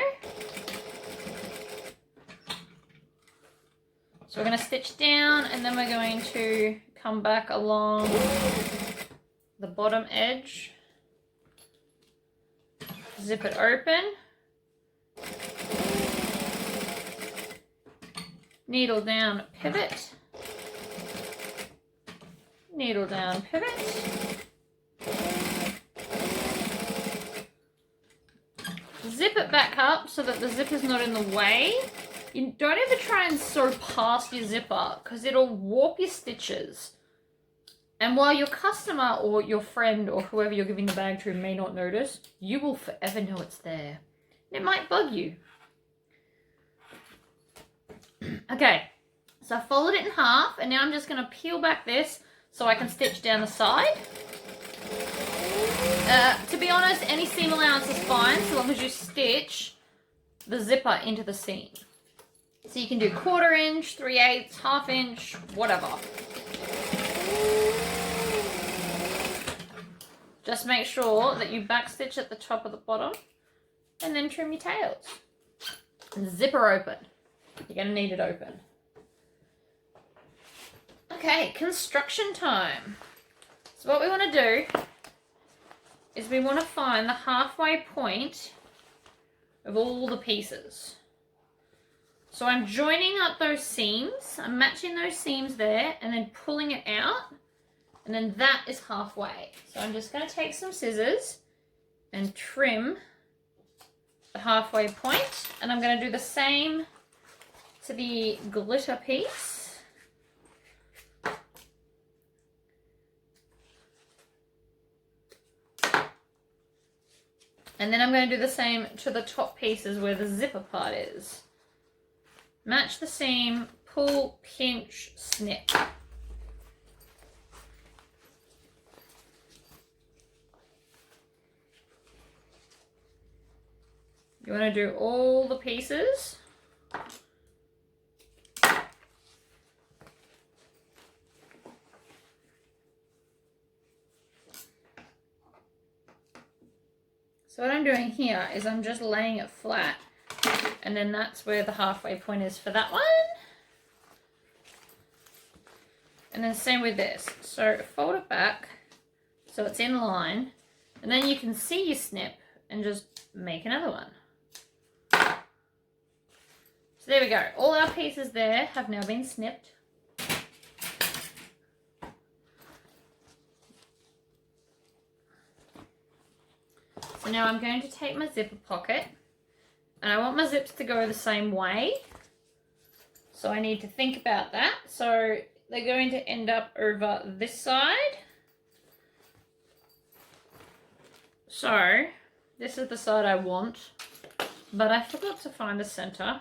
So we're going to stitch down and then we're going to come back along the bottom edge. Zip it open. needle down, pivot, needle down, pivot. Zip it back up so that the zip is not in the way. You don't ever try and sew past your zipper because it'll warp your stitches. And while your customer or your friend or whoever you're giving the bag to may not notice, you will forever know it's there. It might bug you. Okay, so I folded it in half and now I'm just going to peel back this so I can stitch down the side. To be honest, any seam allowance is fine so long as you stitch the zipper into the seam. So you can do 1/4 inch, 3/8, 1/2 inch, whatever. Just make sure that you backstitch at the top of the bottom and then trim your tails. And zipper open. You're going to need it open. Okay, construction time. So what we want to do is we want to find the halfway point of all the pieces. So I'm joining up those seams, I'm matching those seams there and then pulling it out, and then that is halfway. So I'm just going to take some scissors and trim the halfway point, and I'm going to do the same to the glitter piece. And then I'm going to do the same to the top pieces where the zipper part is. Match the seam, pull, pinch, snip. You want to do all the pieces. So what I'm doing here is I'm just laying it flat, and then that's where the halfway point is for that one. And then same with this. So fold it back so it's in line, and then you can see your snip and just make another one. So there we go. All our pieces there have now been snipped. So now I'm going to take my zipper pocket, and I want my zips to go the same way. So I need to think about that. So they're going to end up over this side. So this is the side I want, but I forgot to find the center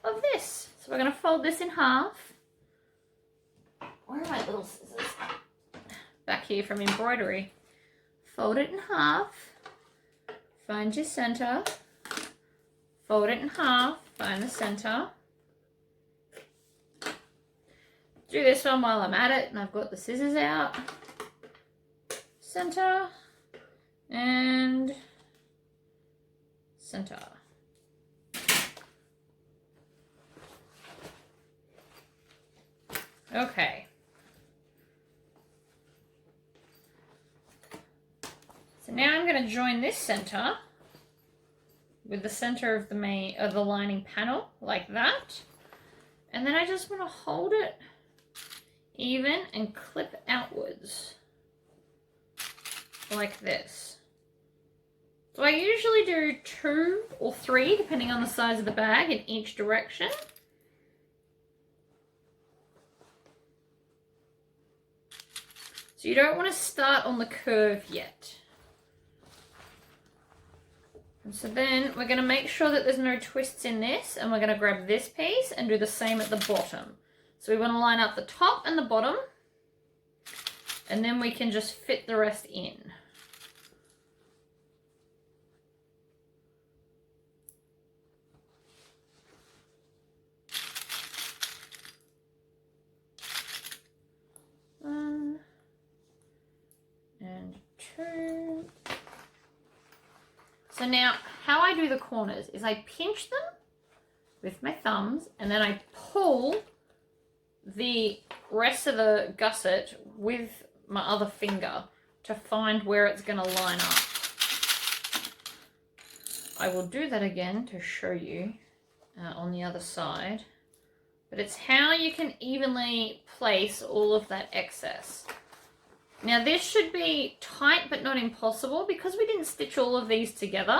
of this. So we're going to fold this in half. Where are my little scissors? Back here from embroidery. Fold it in half. Find your center. Fold it in half. Find the center. Do this one while I'm at it, and I've got the scissors out. Center. And center. Okay. So now I'm going to join this center with the center of the lining panel like that. And then I just want to hold it even and clip outwards like this. So I usually do 2 or 3 depending on the size of the bag in each direction. So you don't want to start on the curve yet. And so then we're going to make sure that there's no twists in this, and we're going to grab this piece and do the same at the bottom. So we want to line up the top and the bottom, and then we can just fit the rest in. One and 2. So now, how I do the corners is I pinch them with my thumbs, and then I pull the rest of the gusset with my other finger to find where it's going to line up. I will do that again to show you on the other side. but it's how you can evenly place all of that excess. Now this should be tight but not impossible. Because we didn't stitch all of these together,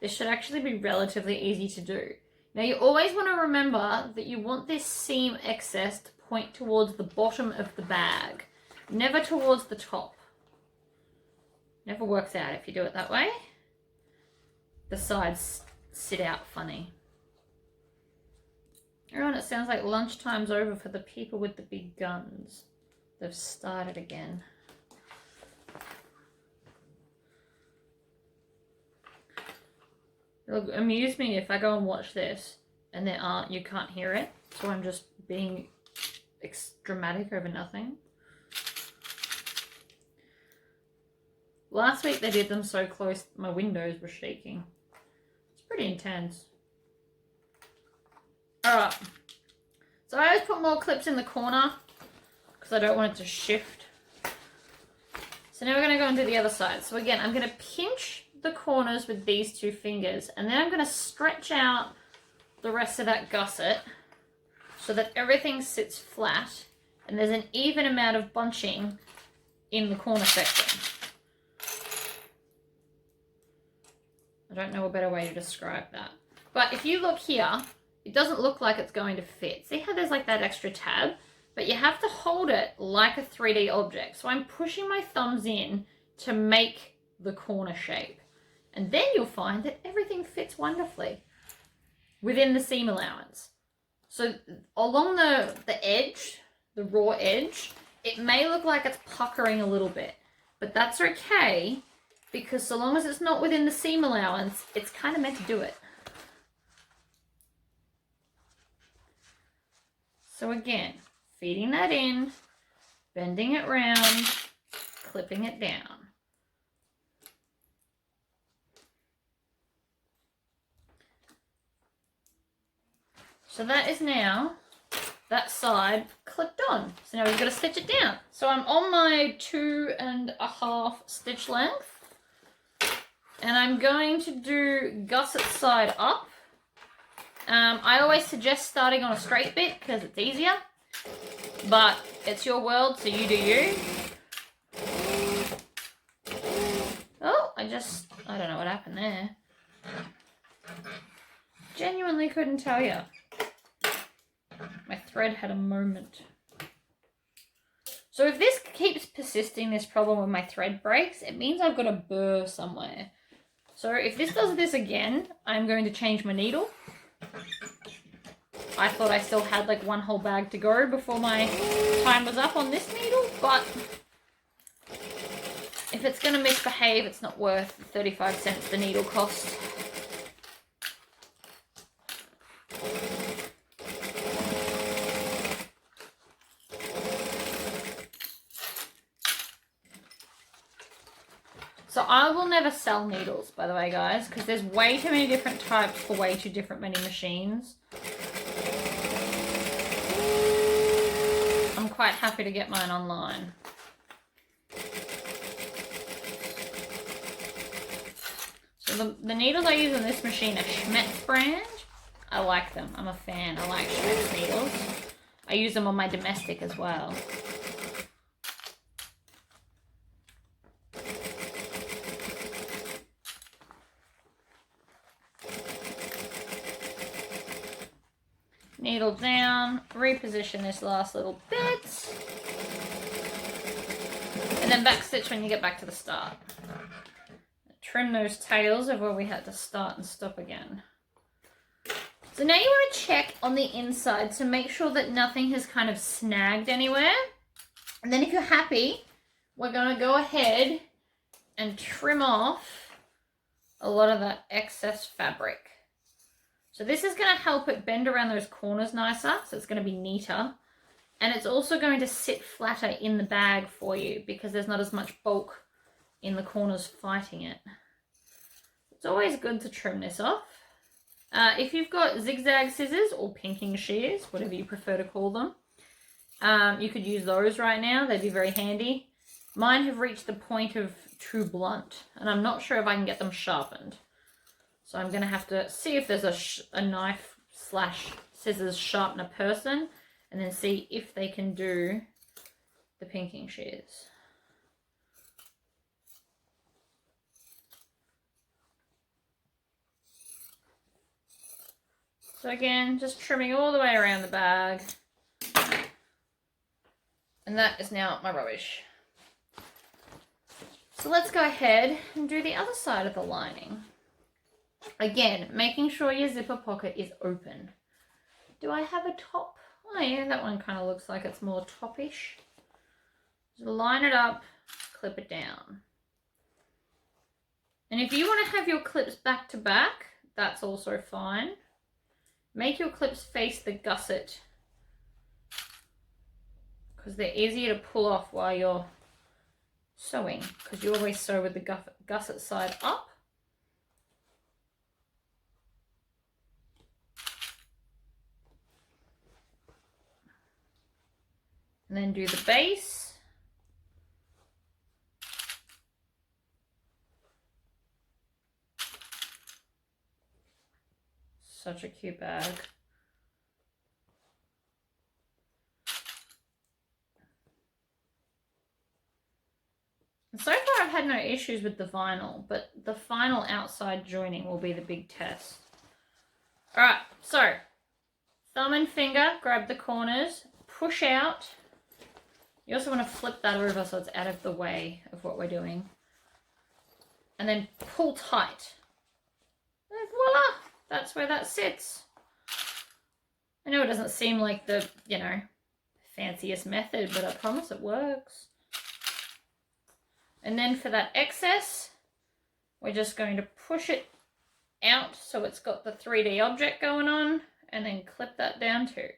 this should actually be relatively easy to do. Now you always want to remember that you want this seam excess to point towards the bottom of the bag, never towards the top. Never works out if you do it that way. The sides sit out funny. Everyone, it sounds like lunchtime's over for the people with the big guns. They've started again. It'll amuse me if I go and watch this and you can't hear it. So I'm just being dramatic over nothing. Last week they did them so close my windows were shaking. It's pretty intense. Alright. So I always put more clips in the corner because I don't want it to shift. So now we're going to go and do the other side. So again, I'm going to pinch the corners with these two fingers, and then I'm going to stretch out the rest of that gusset so that everything sits flat and there's an even amount of bunching in the corner section. I don't know a better way to describe that. But if you look here, it doesn't look like it's going to fit. See how there's like that extra tab? But you have to hold it like a 3D object. So I'm pushing my thumbs in to make the corner shape. And then you'll find that everything fits wonderfully within the seam allowance. So along the edge, the raw edge, it may look like it's puckering a little bit, but that's okay because so long as it's not within the seam allowance, it's kind of meant to do it. So again, feeding that in, bending it round, clipping it down. So that is now that side clipped on. So now we've got to stitch it down. So I'm on my 2.5 stitch length. And I'm going to do gusset side up. I always suggest starting on a straight bit because it's easier. But it's your world, so you do you. Oh, I don't know what happened there. Genuinely couldn't tell you. My thread had a moment. So if this keeps persisting, this problem with my thread breaks, it means I've got a burr somewhere. So if this does this again, I'm going to change my needle. I thought I still had like one whole bag to go before my time was up on this needle, but if it's going to misbehave, it's not worth 35 cents the needle cost. So I will never sell needles, by the way, guys, because there's way too many different types for way too different many machines. I'm quite happy to get mine online. So the needles I use on this machine are Schmetz brand. I like them. I'm a fan. I like Schmetz needles. I use them on my domestic as well. Needle down, reposition this last little bit, and then back stitch when you get back to the start. Trim those tails of where we had to start and stop again. So now you want to check on the inside to make sure that nothing has kind of snagged anywhere. And then if you're happy, we're going to go ahead and trim off a lot of that excess fabric. So this is going to help it bend around those corners nicer, so it's going to be neater. And it's also going to sit flatter in the bag for you because there's not as much bulk in the corners fighting it. It's always good to trim this off. If you've got zigzag scissors or pinking shears, whatever you prefer to call them, you could use those right now. They'd be very handy. Mine have reached the point of true blunt, and I'm not sure if I can get them sharpened. So I'm going to have to see if there's a knife / scissors sharpen a person and then see if they can do the pinking shears. So again, just trimming all the way around the bag. And that is now my rubbish. So let's go ahead and do the other side of the lining. Again, making sure your zipper pocket is open. Do I have a top? Oh yeah, that one kind of looks like it's more topish. Just line it up, clip it down. And if you want to have your clips back to back, that's also fine. Make your clips face the gusset because they're easier to pull off while you're sewing, because you always sew with the gusset side up. And then do the base. Such a cute bag. And so far I've had no issues with the vinyl, but the final outside joining will be the big test. Alright, so thumb and finger, grab the corners, push out. You also want to flip that over so it's out of the way of what we're doing. And then pull tight. And voila! That's where that sits. I know it doesn't seem like the, you know, fanciest method, but I promise it works. And then for that excess, we're just going to push it out so it's got the 3D object going on, and then clip that down too.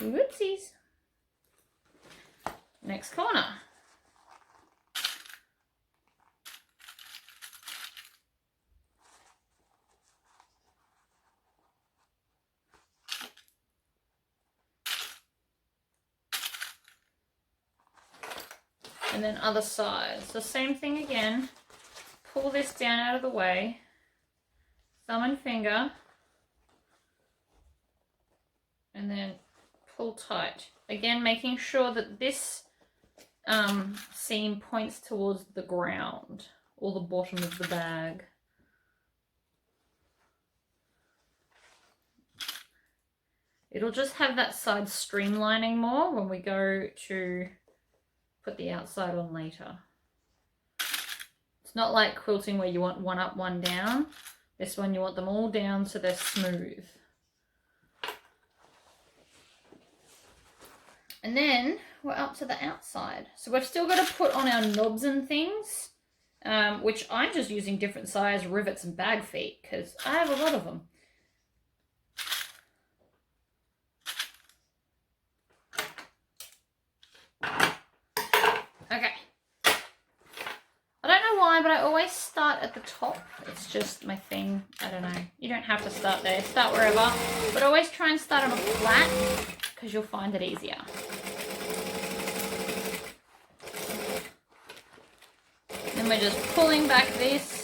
Whoopsies. Next corner. And then other side. So same thing again. Pull this down out of the way. Thumb and finger. And then pull tight. Again, making sure that this seam points towards the ground or the bottom of the bag. It'll just have that side streamlining more when we go to put the outside on later. It's not like quilting where you want one up, one down. This one you want them all down so they're smooth. And then we're up to the outside. So we've still got to put on our knobs and things, which I'm just using different size rivets and bag feet because I have a lot of them. Okay. I don't know why, but I always start at the top. It's just my thing. I don't know. You don't have to start there. Start wherever. But always try and start on a flat because you'll find it easier. Then we're just pulling back this.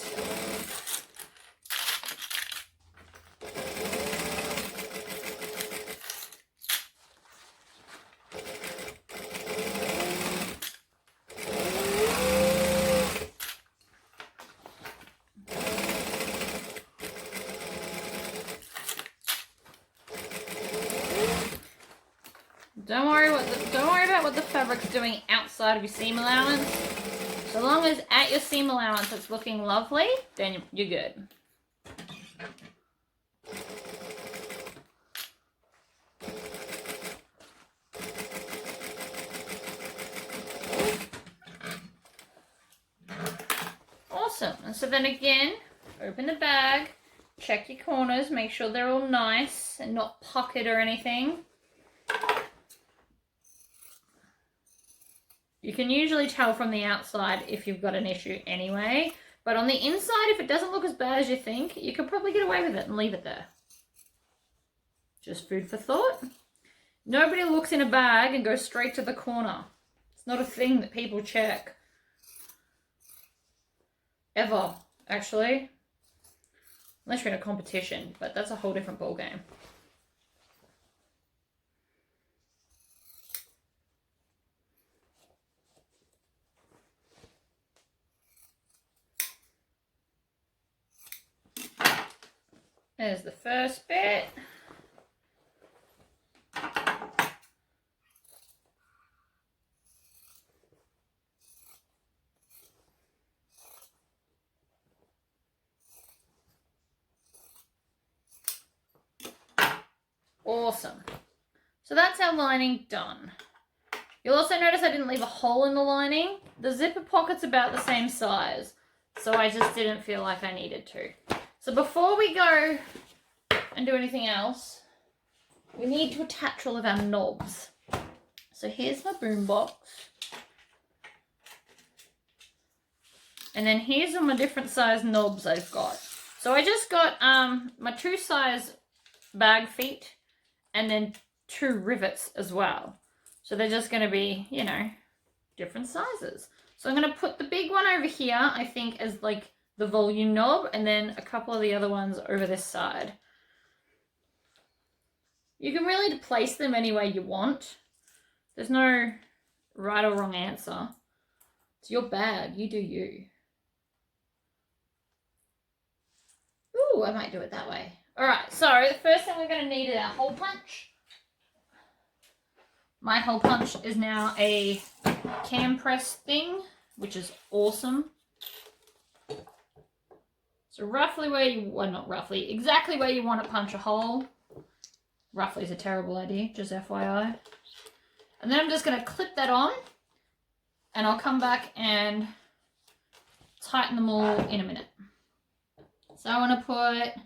Don't worry about what the fabric's doing outside of your seam allowance. So long as at your seam allowance it's looking lovely, then you're good. Awesome. And so then again, open the bag, check your corners, make sure they're all nice and not puckered or anything. You can usually tell from the outside if you've got an issue anyway, but on the inside, if it doesn't look as bad as you think, you could probably get away with it and leave it there. Just food for thought. Nobody looks in a bag and goes straight to the corner. It's not a thing that people check. Ever, actually. Unless you're in a competition, but that's a whole different ballgame. There's the first bit. Awesome. So that's our lining done. You'll also notice I didn't leave a hole in the lining. The zipper pocket's about the same size, so I just didn't feel like I needed to. So before we go and do anything else, we need to attach all of our knobs. So here's my boom box. And then here's all my different size knobs I've got. So I just got my 2 size bag feet and then 2 rivets as well. So they're just going to be, you know, different sizes. So I'm going to put the big one over here, I think, as like the volume knob, and then a couple of the other ones over this side. You can really place them any way you want. There's no right or wrong answer. It's your bag. You do you. Ooh, I might do it that way. All right, so the first thing we're going to need is our hole punch. My hole punch is now a cam press thing, which is awesome. So roughly where you, well, not roughly, exactly where you want to punch a hole. Roughly is a terrible idea, just FYI. And then I'm just going to clip that on, and I'll come back and tighten them all in a minute. So I want to put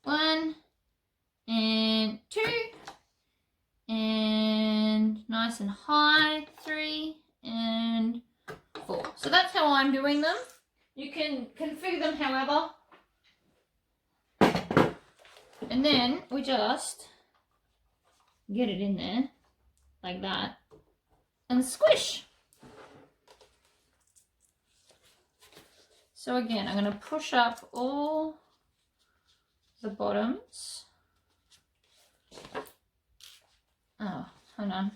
1 and 2, and nice and high, 3 and 4. So that's how I'm doing them. You can configure them however. And then we just get it in there like that and squish. So again, I'm going to push up all the bottoms. Oh, hold on.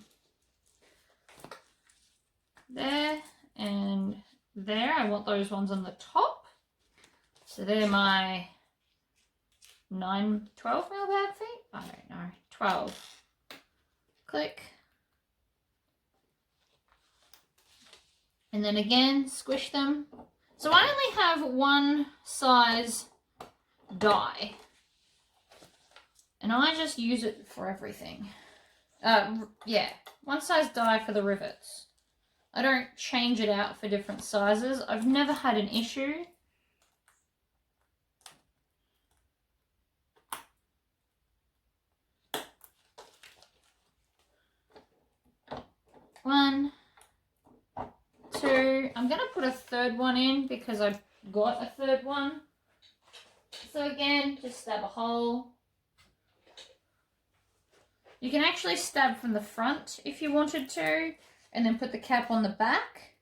There and there. I want those ones on the top. So they're my 9, 12 mil bag feet? I don't know. 12. Click. And then again, squish them. So I only have 1 size die. And I just use it for everything. Yeah, 1 size die for the rivets. I don't change it out for different sizes. I've never had an issue. One, 2. I'm going to put a 3rd one in because I've got a 3rd one. So again, just stab a hole. You can actually stab from the front if you wanted to, and then put the cap on the back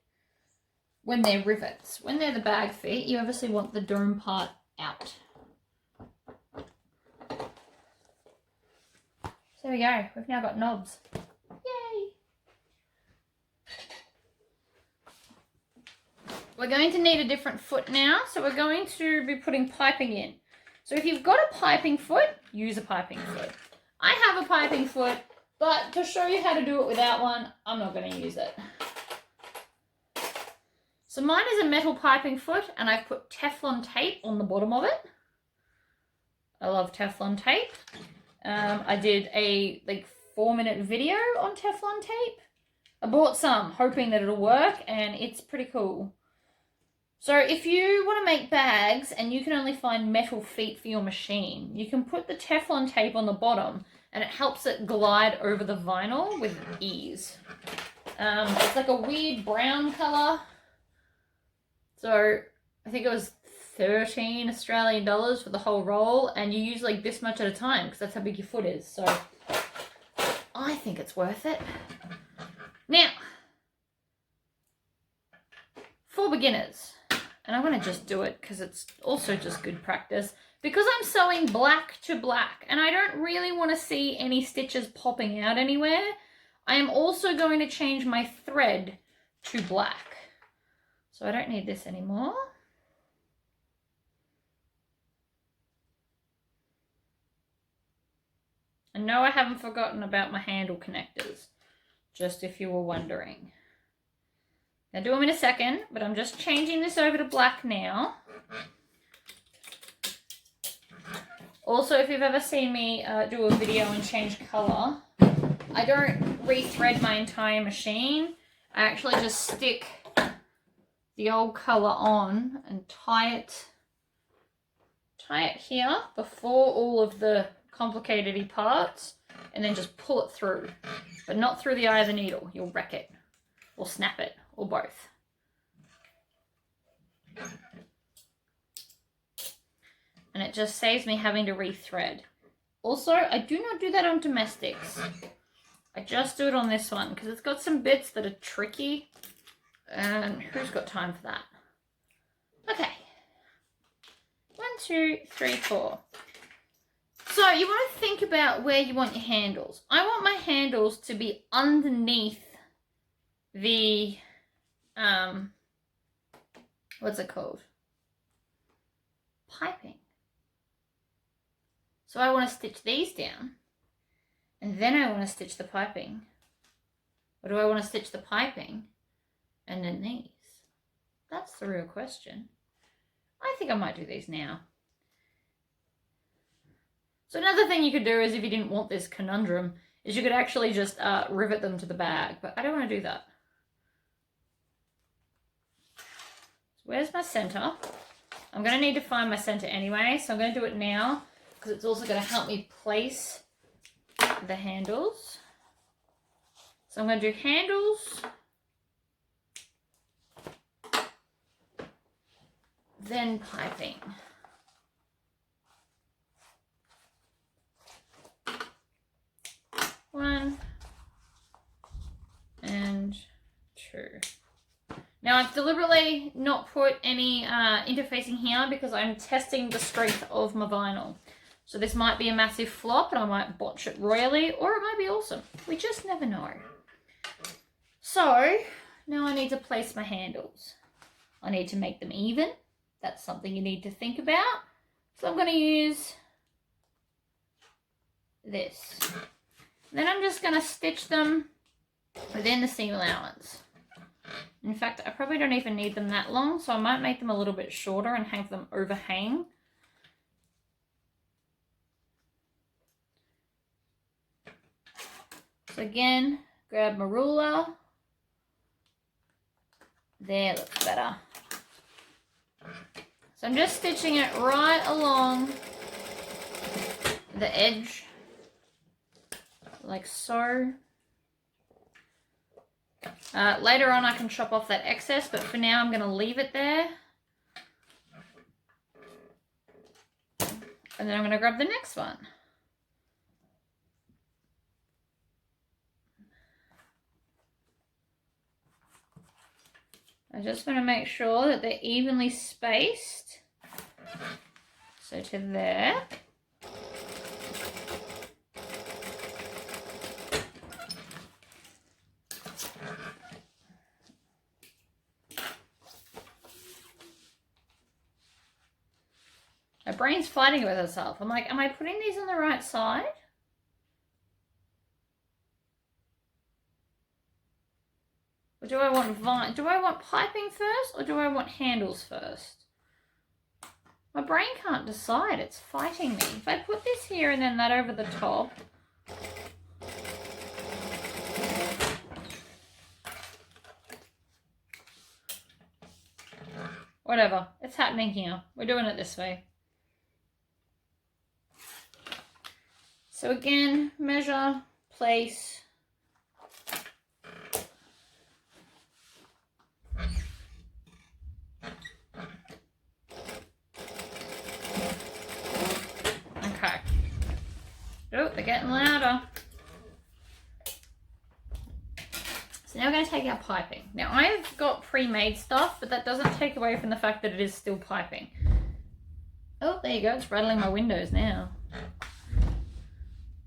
when they're rivets. When they're the bag feet, you obviously want the dome part out. So there we go. We've now got knobs. Yay! We're going to need a different foot now, so we're going to be putting piping in. So if you've got a piping foot, use a piping foot. I have a piping foot, but to show you how to do it without one, I'm not going to use it. So mine is a metal piping foot, and I've put Teflon tape on the bottom of it. I love Teflon tape. I did a 4-minute video on Teflon tape. I bought some, hoping that it'll work, and it's pretty cool. So if you want to make bags and you can only find metal feet for your machine, you can put the Teflon tape on the bottom and it helps it glide over the vinyl with ease. It's like a weird brown colour. So I think it was 13 Australian dollars for the whole roll, and you use like this much at a time because that's how big your foot is. So I think it's worth it. Now, for beginners, and I'm going to just do it because it's also just good practice. because I'm sewing black to black and I don't really want to see any stitches popping out anywhere, I am also going to change my thread to black. So I don't need this anymore. And no, I haven't forgotten about my handle connectors, just if you were wondering. I'll do them in a second, but I'm just changing this over to black now. Also, if you've ever seen me do a video and change colour, I don't rethread my entire machine. I actually just stick the old colour on and tie it here before all of the complicated parts, and then just pull it through, but not through the eye of the needle. You'll wreck it or snap it or both. And it just saves me having to rethread. Also, I do not do that on domestics. I just do it on this one because it's got some bits that are tricky, and who's got time for that? Okay. 1, 2, 3, 4. So you want to think about where you want your handles. I want my handles to be underneath the, what's it called? Piping. So I want to stitch these down, and then I want to stitch the piping. Or do I want to stitch the piping and then these? That's the real question. I think I might do these now. So another thing you could do is, if you didn't want this conundrum, is you could actually just rivet them to the bag, but I don't want to do that. So where's my center? I'm going to need to find my center anyway, so I'm going to do it now because it's also going to help me place the handles. So I'm going to do handles, then piping. 1 and 2. Now I've deliberately not put any interfacing here because I'm testing the strength of my vinyl. So this might be a massive flop and I might botch it royally, or it might be awesome. We just never know. So now I need to place my handles. I need to make them even. That's something you need to think about. So I'm going to use this. Then I'm just going to stitch them within the seam allowance. In fact, I probably don't even need them that long, so I might make them a little bit shorter and have them overhang. So again, grab my ruler. There, looks better. So I'm just stitching it right along the edge, like so. Later on I can chop off that excess, but for now I'm going to leave it there. And then I'm going to grab the next one. I just want to make sure that they're evenly spaced. So to there. My brain's fighting with itself. I'm like, am I putting these on the right side? Or do I want piping first, or do I want handles first? My brain can't decide. It's fighting me. If I put this here and then that over the top. Whatever. It's happening here. We're doing it this way. So again, measure, place. Okay. Oh, they're getting louder. So now we're going to take our piping. Now I've got pre-made stuff, but that doesn't take away from the fact that it is still piping. Oh, there you go. It's rattling my windows now.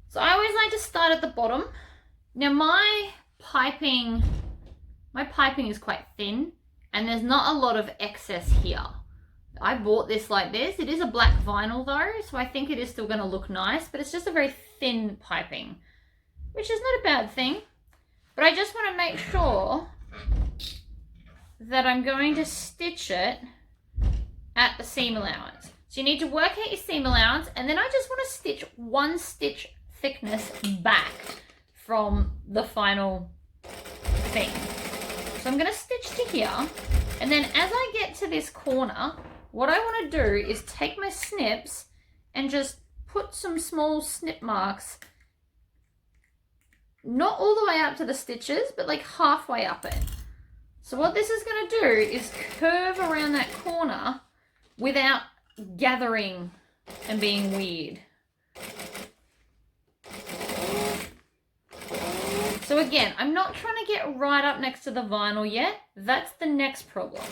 So I always like to start at the bottom. Now my piping is quite thin and there's not a lot of excess here. I bought this like this. It is a black vinyl though, so I think it is still going to look nice, but it's just a very thin piping, which is not a bad thing. But I just want to make sure that I'm going to stitch it at the seam allowance. So you need to work out your seam allowance, and then I just want to stitch 1 stitch thickness back from the final thing. So I'm going to stitch to here, and then as I get to this corner, what I want to do is take my snips and just put some small snip marks, not all the way up to the stitches, but like halfway up it. So what this is going to do is curve around that corner without gathering and being weird. So again, I'm not trying to get right up next to the vinyl yet. That's the next problem.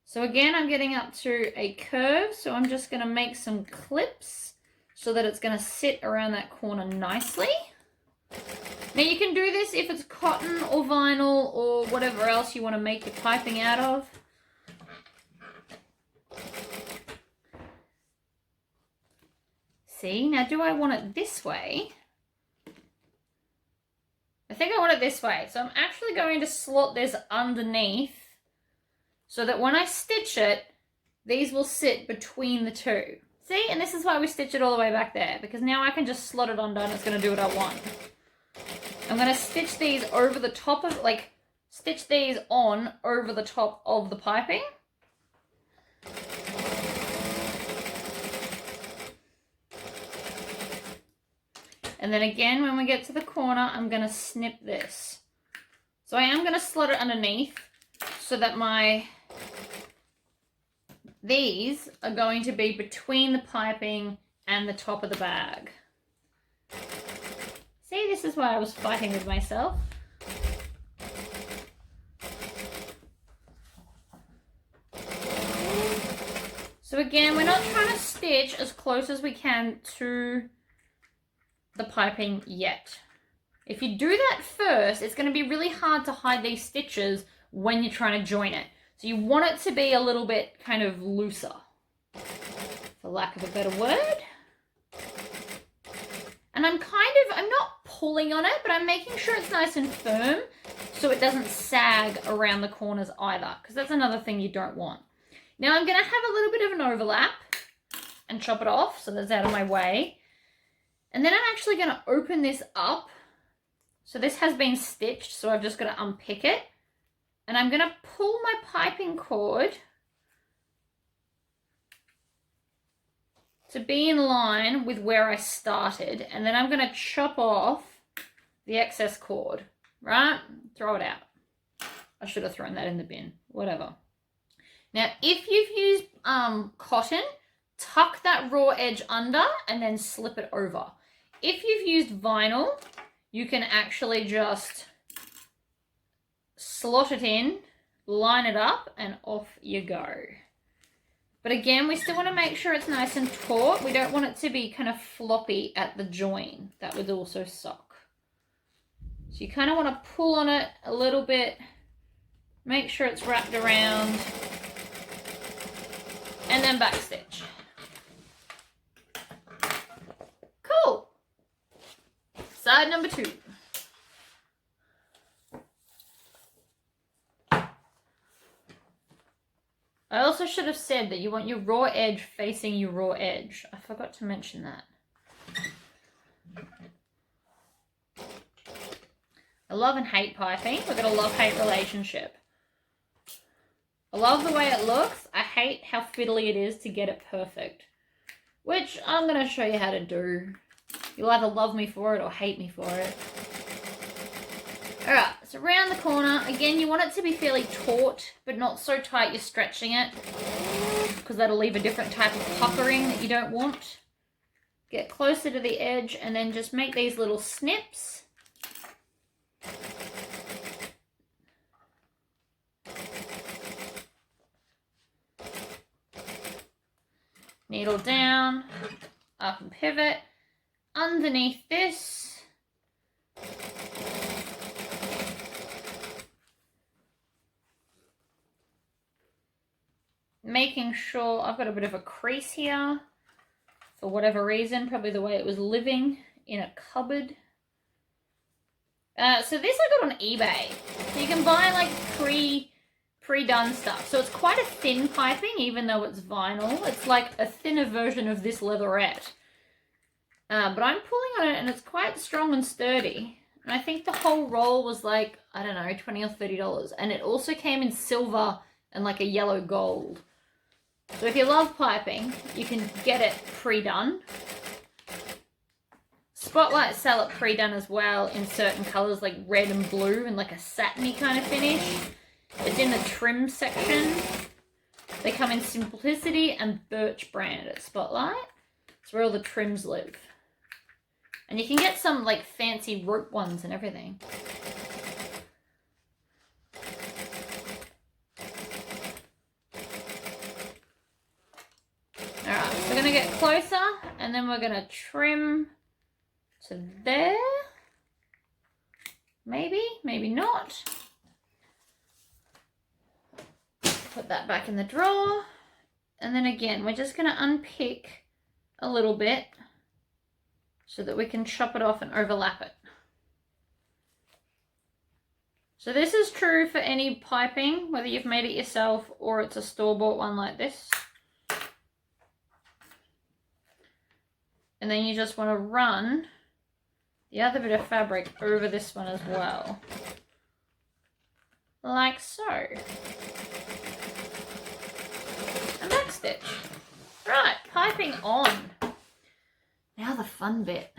So again, I'm getting up to a curve, so I'm just going to make some clips so that it's going to sit around that corner nicely. Now you can do this if it's cotton or vinyl or whatever else you want to make your piping out of. See, now do I want it this way? I think I want it this way. So I'm actually going to slot this underneath so that when I stitch it, these will sit between the two. See, and this is why we stitch it all the way back there, because now I can just slot it under and it's going to do what I want. I'm going to stitch these over the top of, like, stitch these on over the top of the piping. And then again, when we get to the corner, I'm going to snip this. So I am going to slot it underneath so that these are going to be between the piping and the top of the bag. See, this is why I was fighting with myself. So again, we're not trying to stitch as close as we can to the piping yet. If you do that first, it's going to be really hard to hide these stitches when you're trying to join it. So you want it to be a little bit kind of looser, for lack of a better word. And I'm not pulling on it, but I'm making sure it's nice and firm so it doesn't sag around the corners either, because that's another thing you don't want. Now I'm going to have a little bit of an overlap and chop it off so that's out of my way. And then I'm actually going to open this up. So this has been stitched, so I've just got to unpick it. And I'm going to pull my piping cord to be in line with where I started. And then I'm going to chop off the excess cord, right? Throw it out. I should have thrown that in the bin, whatever. Now, if you've used cotton, tuck that raw edge under and then slip it over. If you've used vinyl, you can actually just slot it in, line it up, and off you go. But again, we still want to make sure it's nice and taut. We don't want it to be kind of floppy at the join. That would also suck. So you kind of want to pull on it a little bit, make sure it's wrapped around, and then backstitch. Cool. Side number 2. I also should have said that you want your raw edge facing your raw edge. I forgot to mention that. I love and hate piping. We've got a love-hate relationship. I love the way it looks. I hate how fiddly it is to get it perfect, which I'm going to show you how to do. You'll either love me for it or hate me for it. Alright, so around the corner, again, you want it to be fairly taut, but not so tight you're stretching it, because that'll leave a different type of puckering that you don't want. Get closer to the edge and then just make these little snips. needle down, up and pivot. Underneath this, making sure I've got a bit of a crease here for whatever reason, probably the way it was living in a cupboard. So this I got on eBay. So you can buy like pre-done stuff. So it's quite a thin piping, even though it's vinyl. It's like a thinner version of this leatherette. But I'm pulling on it and it's quite strong and sturdy. And I think the whole roll was like, I don't know, $20 or $30. And it also came in silver and like a yellow gold. So if you love piping, you can get it pre-done. Spotlight sell it pre-done as well in certain colours like red and blue and like a satiny kind of finish. It's in the trim section. They come in Simplicity and Birch brand at Spotlight. It's where all the trims live. And you can get some like fancy rope ones and everything. Alright, so we're going to get closer and then we're going to trim to there. Maybe, maybe not. Put that back in the drawer. And then again, we're just going to unpick a little bit so that we can chop it off and overlap it. So this is true for any piping, whether you've made it yourself or it's a store-bought one like this. And then you just want to run the other bit of fabric over this one as well. Like so. And backstitch. Right, piping on. Now the fun bit.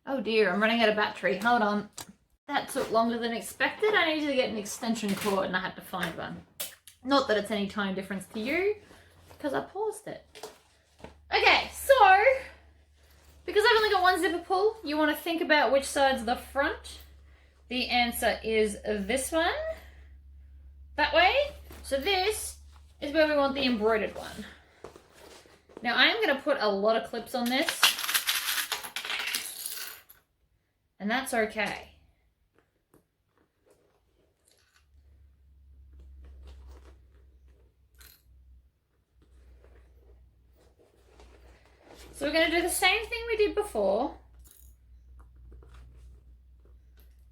Oh dear, I'm running out of battery. Hold on. That took longer than expected. I needed to get an extension cord and I had to find one. Not that it's any time difference to you, because I paused it. Okay, so, because I've only got one zipper pull, you want to think about which side's the front. The answer is this one. That way. So this is where we want the embroidered one. Now I am going to put a lot of clips on this. And that's okay. So we're going to do the same thing we did before.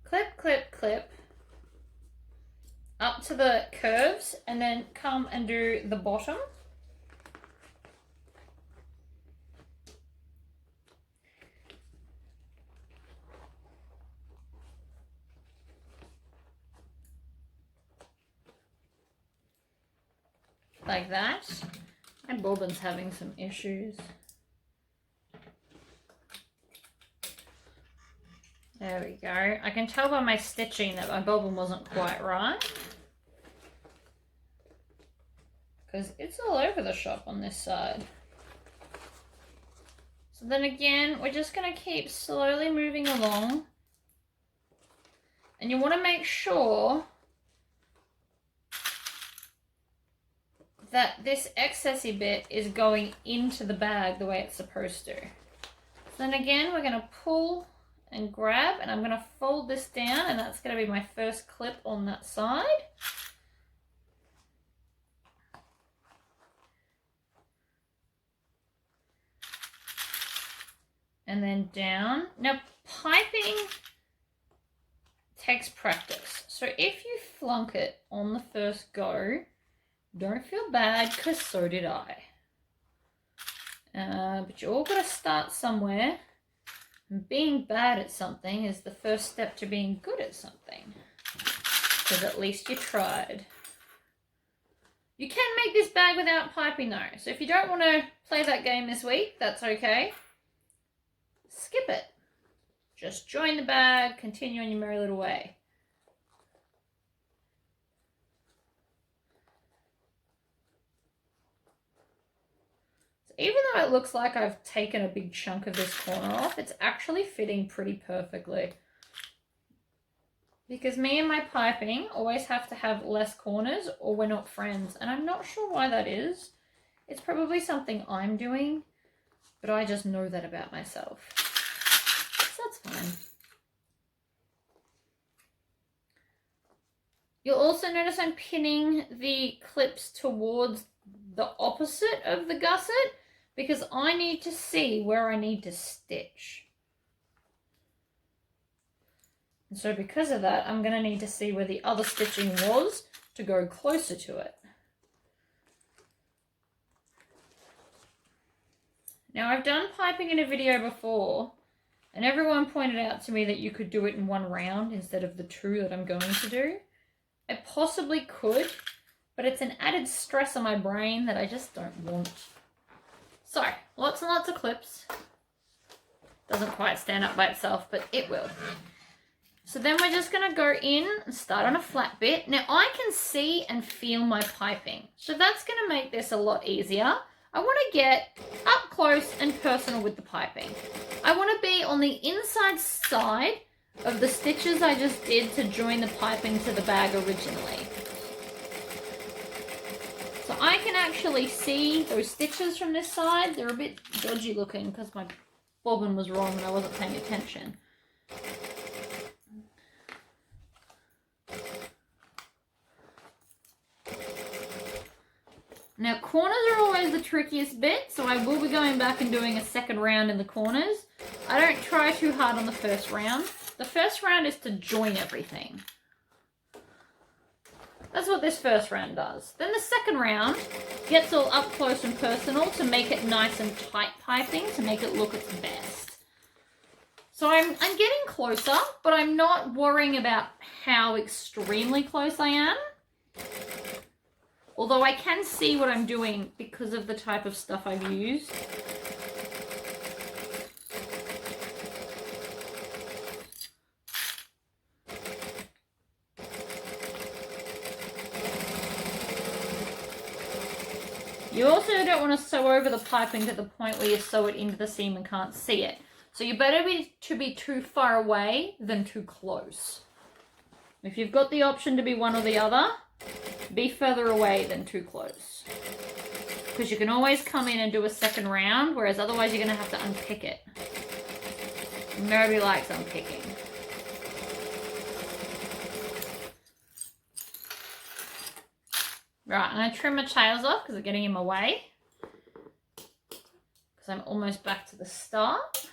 Clip, clip, clip. Up to the curves and then come and do the bottom. Like that. My bobbin's having some issues. There we go. I can tell by my stitching that my bobbin wasn't quite right. Because it's all over the shop on this side. So then again, we're just going to keep slowly moving along. And you want to make sure that this excessy bit is going into the bag the way it's supposed to. Then again, we're going to pull and grab, and I'm going to fold this down, and that's going to be my first clip on that side. And then down. Now, piping takes practice. So if you flunk it on the first go, don't feel bad, because so did I. But you all got to start somewhere. And being bad at something is the first step to being good at something. Because at least you tried. You can make this bag without piping though. So if you don't want to play that game this week, that's okay. Skip it. Just join the bag, continue on your merry little way. Even though it looks like I've taken a big chunk of this corner off, it's actually fitting pretty perfectly. Because me and my piping always have to have less corners or we're not friends. And I'm not sure why that is. It's probably something I'm doing, but I just know that about myself. So that's fine. You'll also notice I'm pinning the clips towards the opposite of the gusset because I need to see where I need to stitch. And so because of that, I'm going to need to see where the other stitching was to go closer to it. Now I've done piping in a video before, and everyone pointed out to me that you could do it in one round instead of the two that I'm going to do. I possibly could, but it's an added stress on my brain that I just don't want. So, lots and lots of clips. Doesn't quite stand up by itself, but it will. So then we're just going to go in and start on a flat bit. Now I can see and feel my piping, so that's going to make this a lot easier. I want to get up close and personal with the piping. I want to be on the inside side of the stitches I just did to join the piping to the bag originally. So I can actually see those stitches from this side. They're a bit dodgy looking because my bobbin was wrong and I wasn't paying attention. Now corners are always the trickiest bit, so I will be going back and doing a second round in the corners. I don't try too hard on the first round. The first round is to join everything. That's what this first round does. Then the second round gets all up close and personal to make it nice and tight piping, to make it look its best. So I'm getting closer, but I'm not worrying about how extremely close I am. Although I can see what I'm doing because of the type of stuff I've used. You also don't want to sew over the piping to the point where you sew it into the seam and can't see it. So you better be too far away than too close. If you've got the option to be one or the other, be further away than too close. Because you can always come in and do a second round, whereas otherwise you're going to have to unpick it. Nobody likes unpicking. Right, I'm going to trim my tails off because they're getting in my way. Because I'm almost back to the start.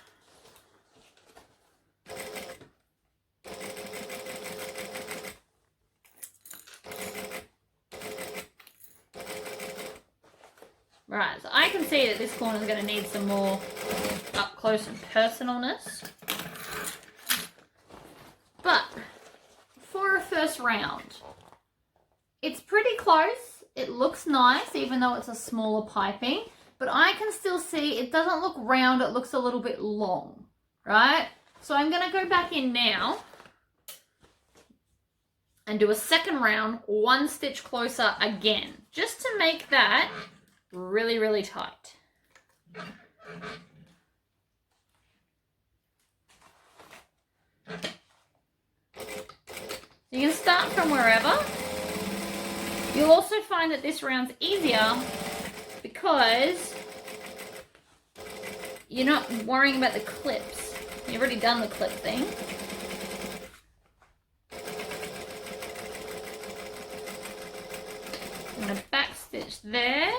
Right, so I can see that this corner is going to need some more up close and personalness. But for a first round, it's pretty close. It looks nice, even though it's a smaller piping. But I can still see it doesn't look round, it looks a little bit long, right? So I'm going to go back in now and do a second round, one stitch closer again, just to make that really, really tight. You can start from wherever. You'll also find that this round's easier because you're not worrying about the clips. You've already done the clip thing. I'm going to back stitch there.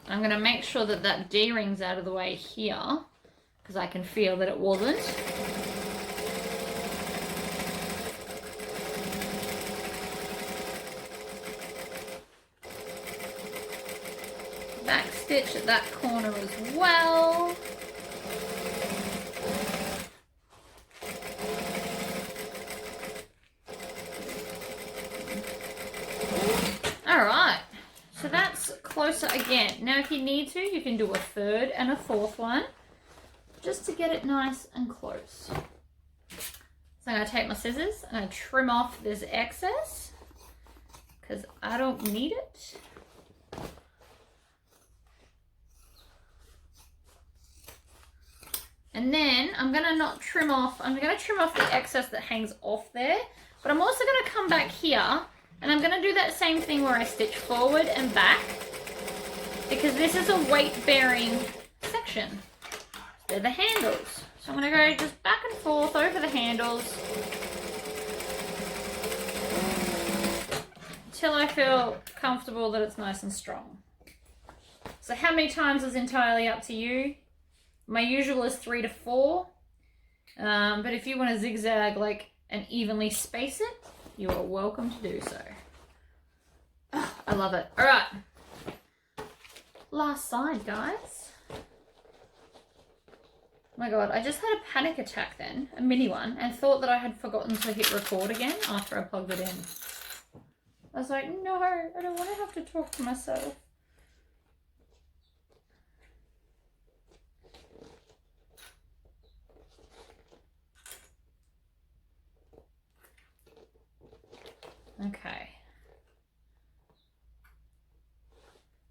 I'm going to make sure that that D-ring's out of the way here because I can feel that it wasn't. Back stitch at that corner as well. Alright, so that's closer again. Now if you need to, you can do a third and a fourth one just to get it nice and close. So I'm going to take my scissors and I'm going to trim off this excess because I don't need it. And then I'm going to trim off the excess that hangs off there. But I'm also going to come back here and I'm going to do that same thing where I stitch forward and back. Because this is a weight-bearing section. They're the handles. So I'm going to go just back and forth over the handles until I feel comfortable that it's nice and strong. So how many times is entirely up to you. My usual is 3 to 4. But if you want to zigzag and evenly space it, you are welcome to do so. Oh, I love it. All right. Last side, guys. Oh my god, I just had a panic attack then, a mini one, and thought that I had forgotten to hit record again after I plugged it in. I was like, no, I don't want to have to talk to myself. Okay.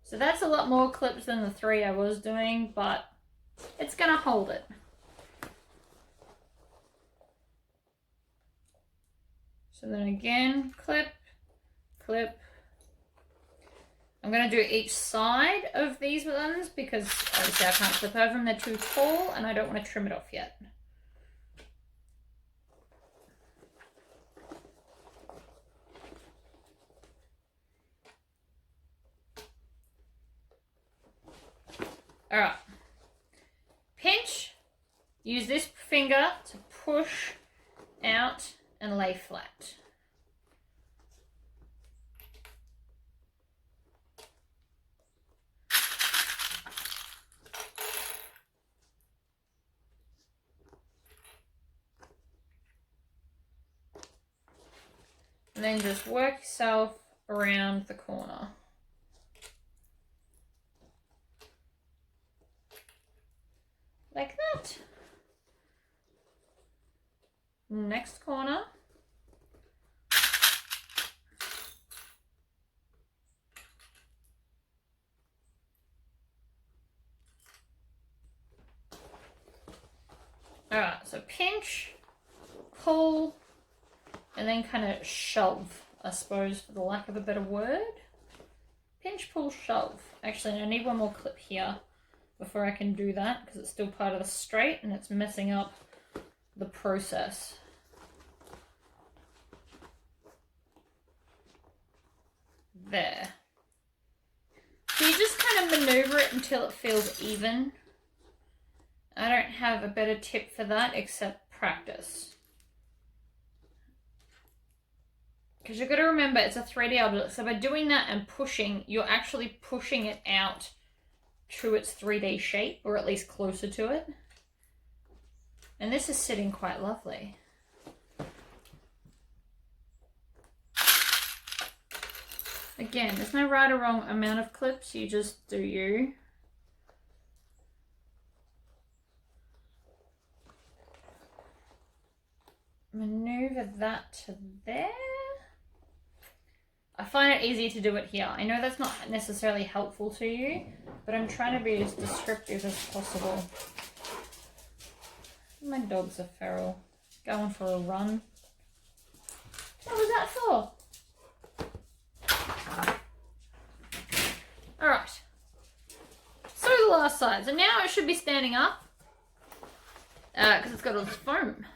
So that's a lot more clips than the 3 I was doing, but it's gonna hold it. So then again, clip, clip. I'm gonna do each side of these ones because obviously I can't clip over them, they're too tall and I don't want to trim it off yet. All right. Pinch, use this finger to push out and lay flat. And then just work yourself around the corner. Like that. Next corner. Alright, so pinch, pull, and then kind of shove, I suppose, for the lack of a better word. Pinch, pull, shove. Actually, I need one more clip here before I can do that because it's still part of the straight and it's messing up the process. There. So you just kind of maneuver it until it feels even. I don't have a better tip for that except practice. Because you've got to remember it's a 3D object. So by doing that and pushing, you're actually pushing it out to its 3D shape, or at least closer to it. And this is sitting quite lovely. Again, there's no right or wrong amount of clips, you just do you. Maneuver that to there. I find it easier to do it here. I know that's not necessarily helpful to you, but I'm trying to be as descriptive as possible. My dogs are feral. Going for a run. What was that for? Alright. So the last side. So now it should be standing up. Because it's got all this foam.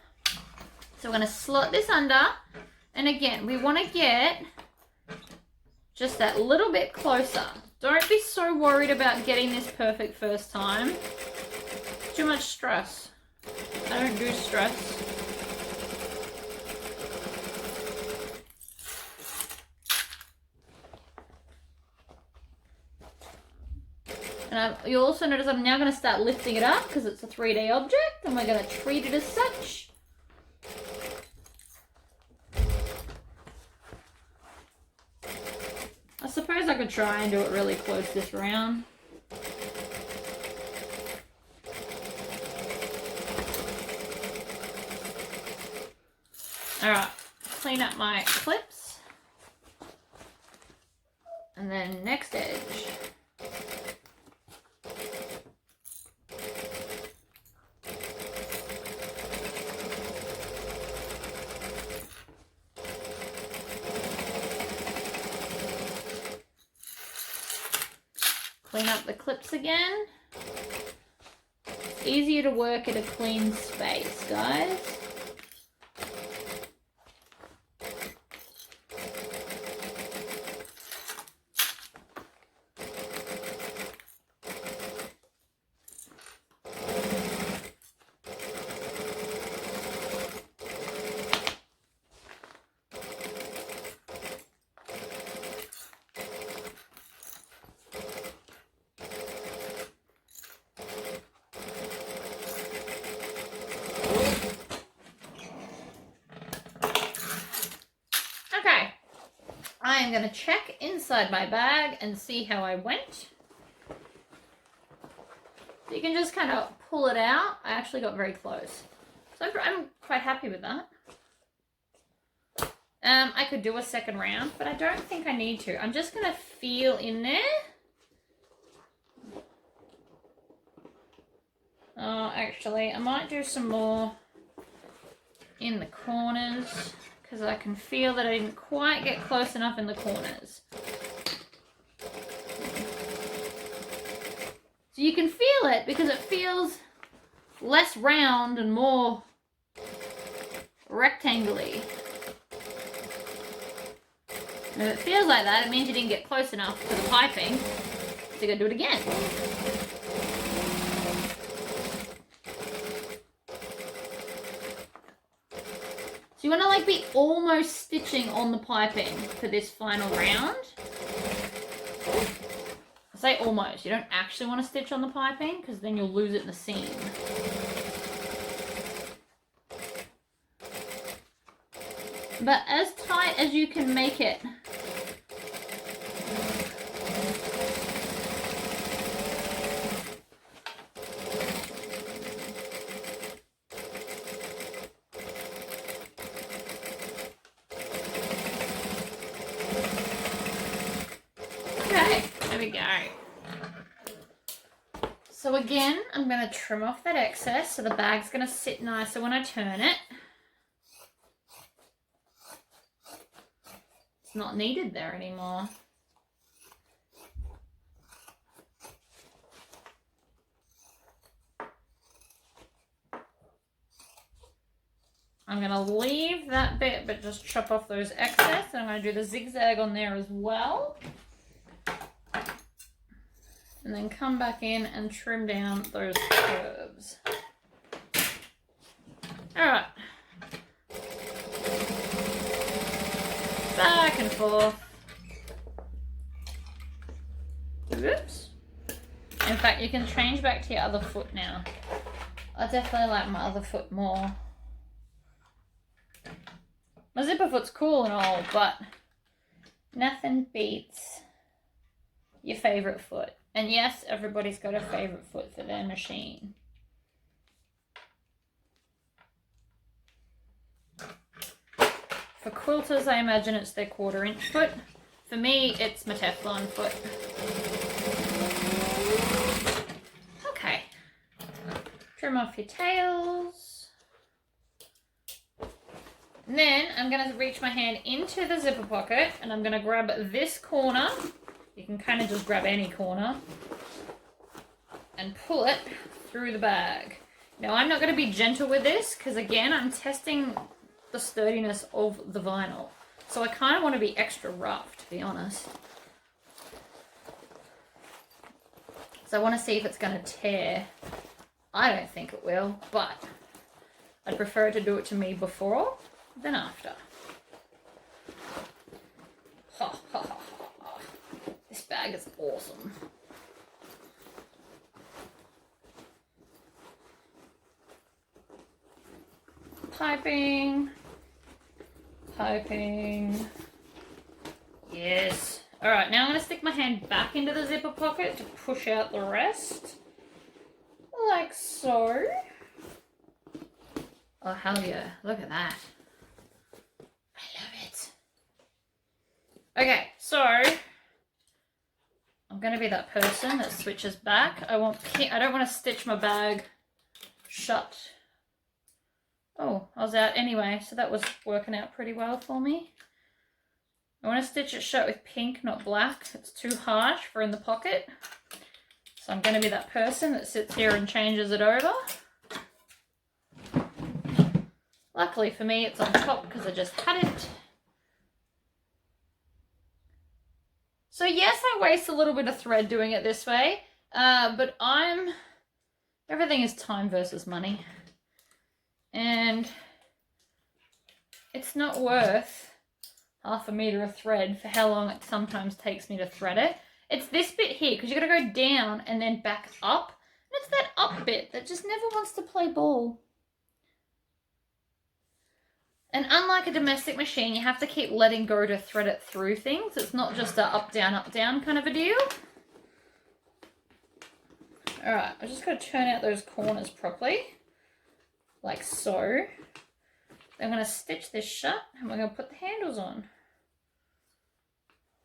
So we're going to slot this under. And again, we want to get just that little bit closer. Don't be so worried about getting this perfect first time. Too much stress. I don't do stress. And you'll also notice I'm now going to start lifting it up because it's a 3D object and we're going to treat it as such. I suppose I could try and do it really close this round. Alright, clean up my clips. And then next edge. Clean up the clips again. It's easier to work at a clean space, guys. I am going to check inside my bag and see how I went. So you can just kind of pull it out. I actually got very close. So I'm quite happy with that. I could do a second round, but I don't think I need to. I'm just going to feel in there. Oh, actually, I might do some more in the corners, because I can feel that I didn't quite get close enough in the corners. So you can feel it because it feels less round and more rectangular. And if it feels like that, it means you didn't get close enough to the piping. So you gotta do it again. So you want to like be almost stitching on the piping for this final round. I say almost. You don't actually want to stitch on the piping because then you'll lose it in the seam. But as tight as you can make it. There we go. So again, I'm going to trim off that excess so the bag's going to sit nicer when I turn it. It's not needed there anymore. I'm going to leave that bit, but just chop off those excess. And I'm going to do the zigzag on there as well. And then come back in and trim down those curves. All right. Back and forth. Oops. In fact, you can change back to your other foot now. I definitely like my other foot more. My zipper foot's cool and all, but nothing beats your favorite foot. And yes, everybody's got a favorite foot for their machine. For quilters, I imagine it's their 1/4 inch foot. For me, it's my Teflon foot. Okay. Trim off your tails. And then I'm going to reach my hand into the zipper pocket and I'm going to grab this corner. You can kind of just grab any corner and pull it through the bag. Now, I'm not going to be gentle with this because, again, I'm testing the sturdiness of the vinyl. So I kind of want to be extra rough, to be honest. So I want to see if it's going to tear. I don't think it will, but I'd prefer to do it to me before than after. Ha, ha, ha. This bag is awesome. Piping. Yes. All right, now I'm going to stick my hand back into the zipper pocket to push out the rest. Like so. Oh, hell yeah. Look at that. I love it. Okay, so I'm going to be that person that switches back. I don't want to stitch my bag shut. Oh, I was out anyway, so that was working out pretty well for me. I want to stitch it shut with pink, not black. It's too harsh for in the pocket. So I'm going to be that person that sits here and changes it over. Luckily for me, it's on top because I just had it. So yes, I waste a little bit of thread doing it this way, but everything is time versus money. And it's not worth half a meter of thread for how long it sometimes takes me to thread it. It's this bit here, because you've got to go down and then back up. And it's that up bit that just never wants to play ball. And unlike a domestic machine, you have to keep letting go to thread it through things. It's not just a up, down kind of a deal. Alright, I just got to turn out those corners properly. Like so. I'm going to stitch this shut and we're going to put the handles on.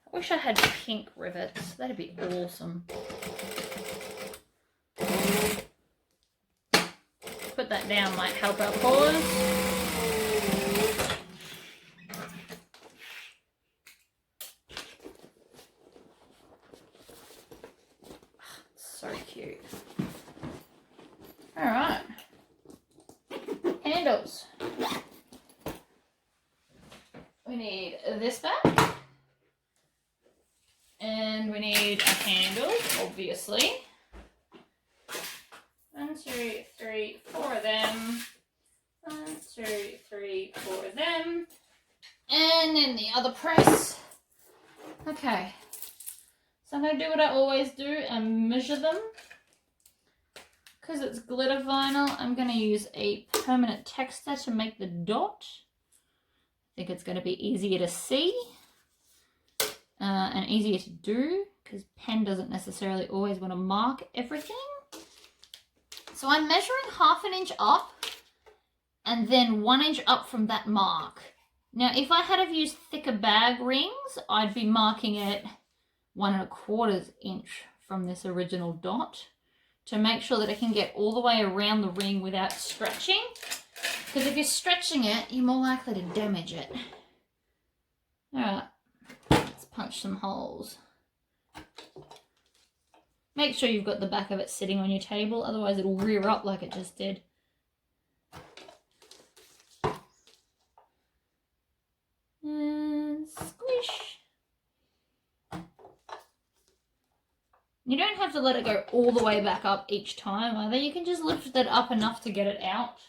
I wish I had pink rivets. That'd be awesome. Put that down might help our cause. So cute. Alright. Handles. We need this back. And we need a handle, obviously. 1, 2, 3, 4 of them. 1, 2, 3, 4 of them. And then the other press. Okay. So I'm going to do what I always do and measure them. Because it's glitter vinyl, I'm going to use a permanent texture to make the dot. I think it's going to be easier to see and easier to do because pen doesn't necessarily always want to mark everything. So I'm measuring 1/2 inch up and then 1 inch up from that mark. Now if I had have used thicker bag rings, I'd be marking it 1 1/4 inch from this original dot to make sure that it can get all the way around the ring without stretching. Because if you're stretching it, you're more likely to damage it. Alright, let's punch some holes. Make sure you've got the back of it sitting on your table, otherwise it'll rear up like it just did. And squish. You don't have to let it go all the way back up each time either. You can just lift it up enough to get it out.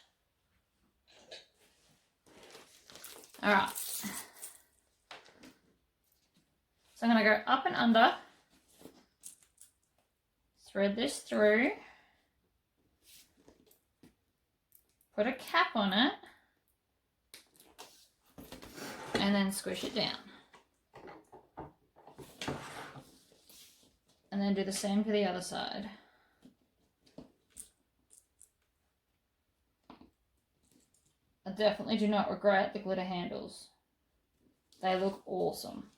Alright. So I'm going to go up and under. Thread this through. Put a cap on it. And then squish it down. And then do the same for the other side. I definitely do not regret the glitter handles. They look awesome.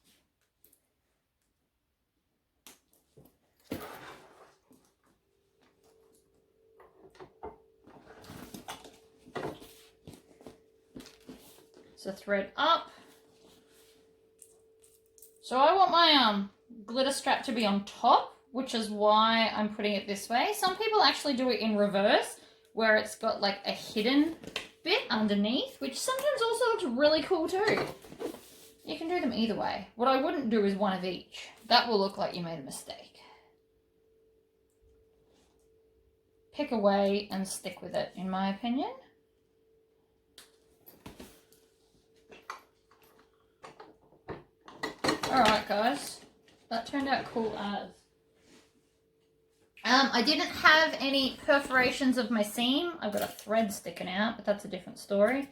So thread up. So I want my glitter strap to be on top, which is why I'm putting it this way. Some people actually do it in reverse, where it's got like a hidden bit underneath, which sometimes also looks really cool too. You can do them either way. What I wouldn't do is one of each. That will look like you made a mistake. Pick away and stick with it, in my opinion. Alright guys, that turned out cool as. I didn't have any perforations of my seam. I've got a thread sticking out, but that's a different story.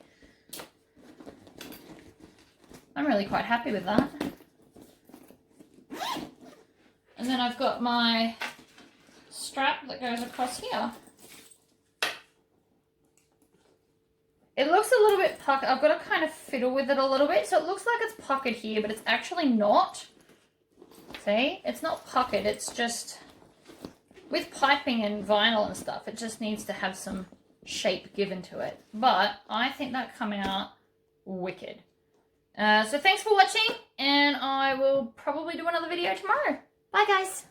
I'm really quite happy with that. And then I've got my strap that goes across here. It looks a little bit puckered. I've got to kind of fiddle with it a little bit. So it looks like it's puckered here, but it's actually not. See? It's not puckered. It's just, with piping and vinyl and stuff, it just needs to have some shape given to it. But I think that come out wicked. So thanks for watching, and I will probably do another video tomorrow. Bye, guys.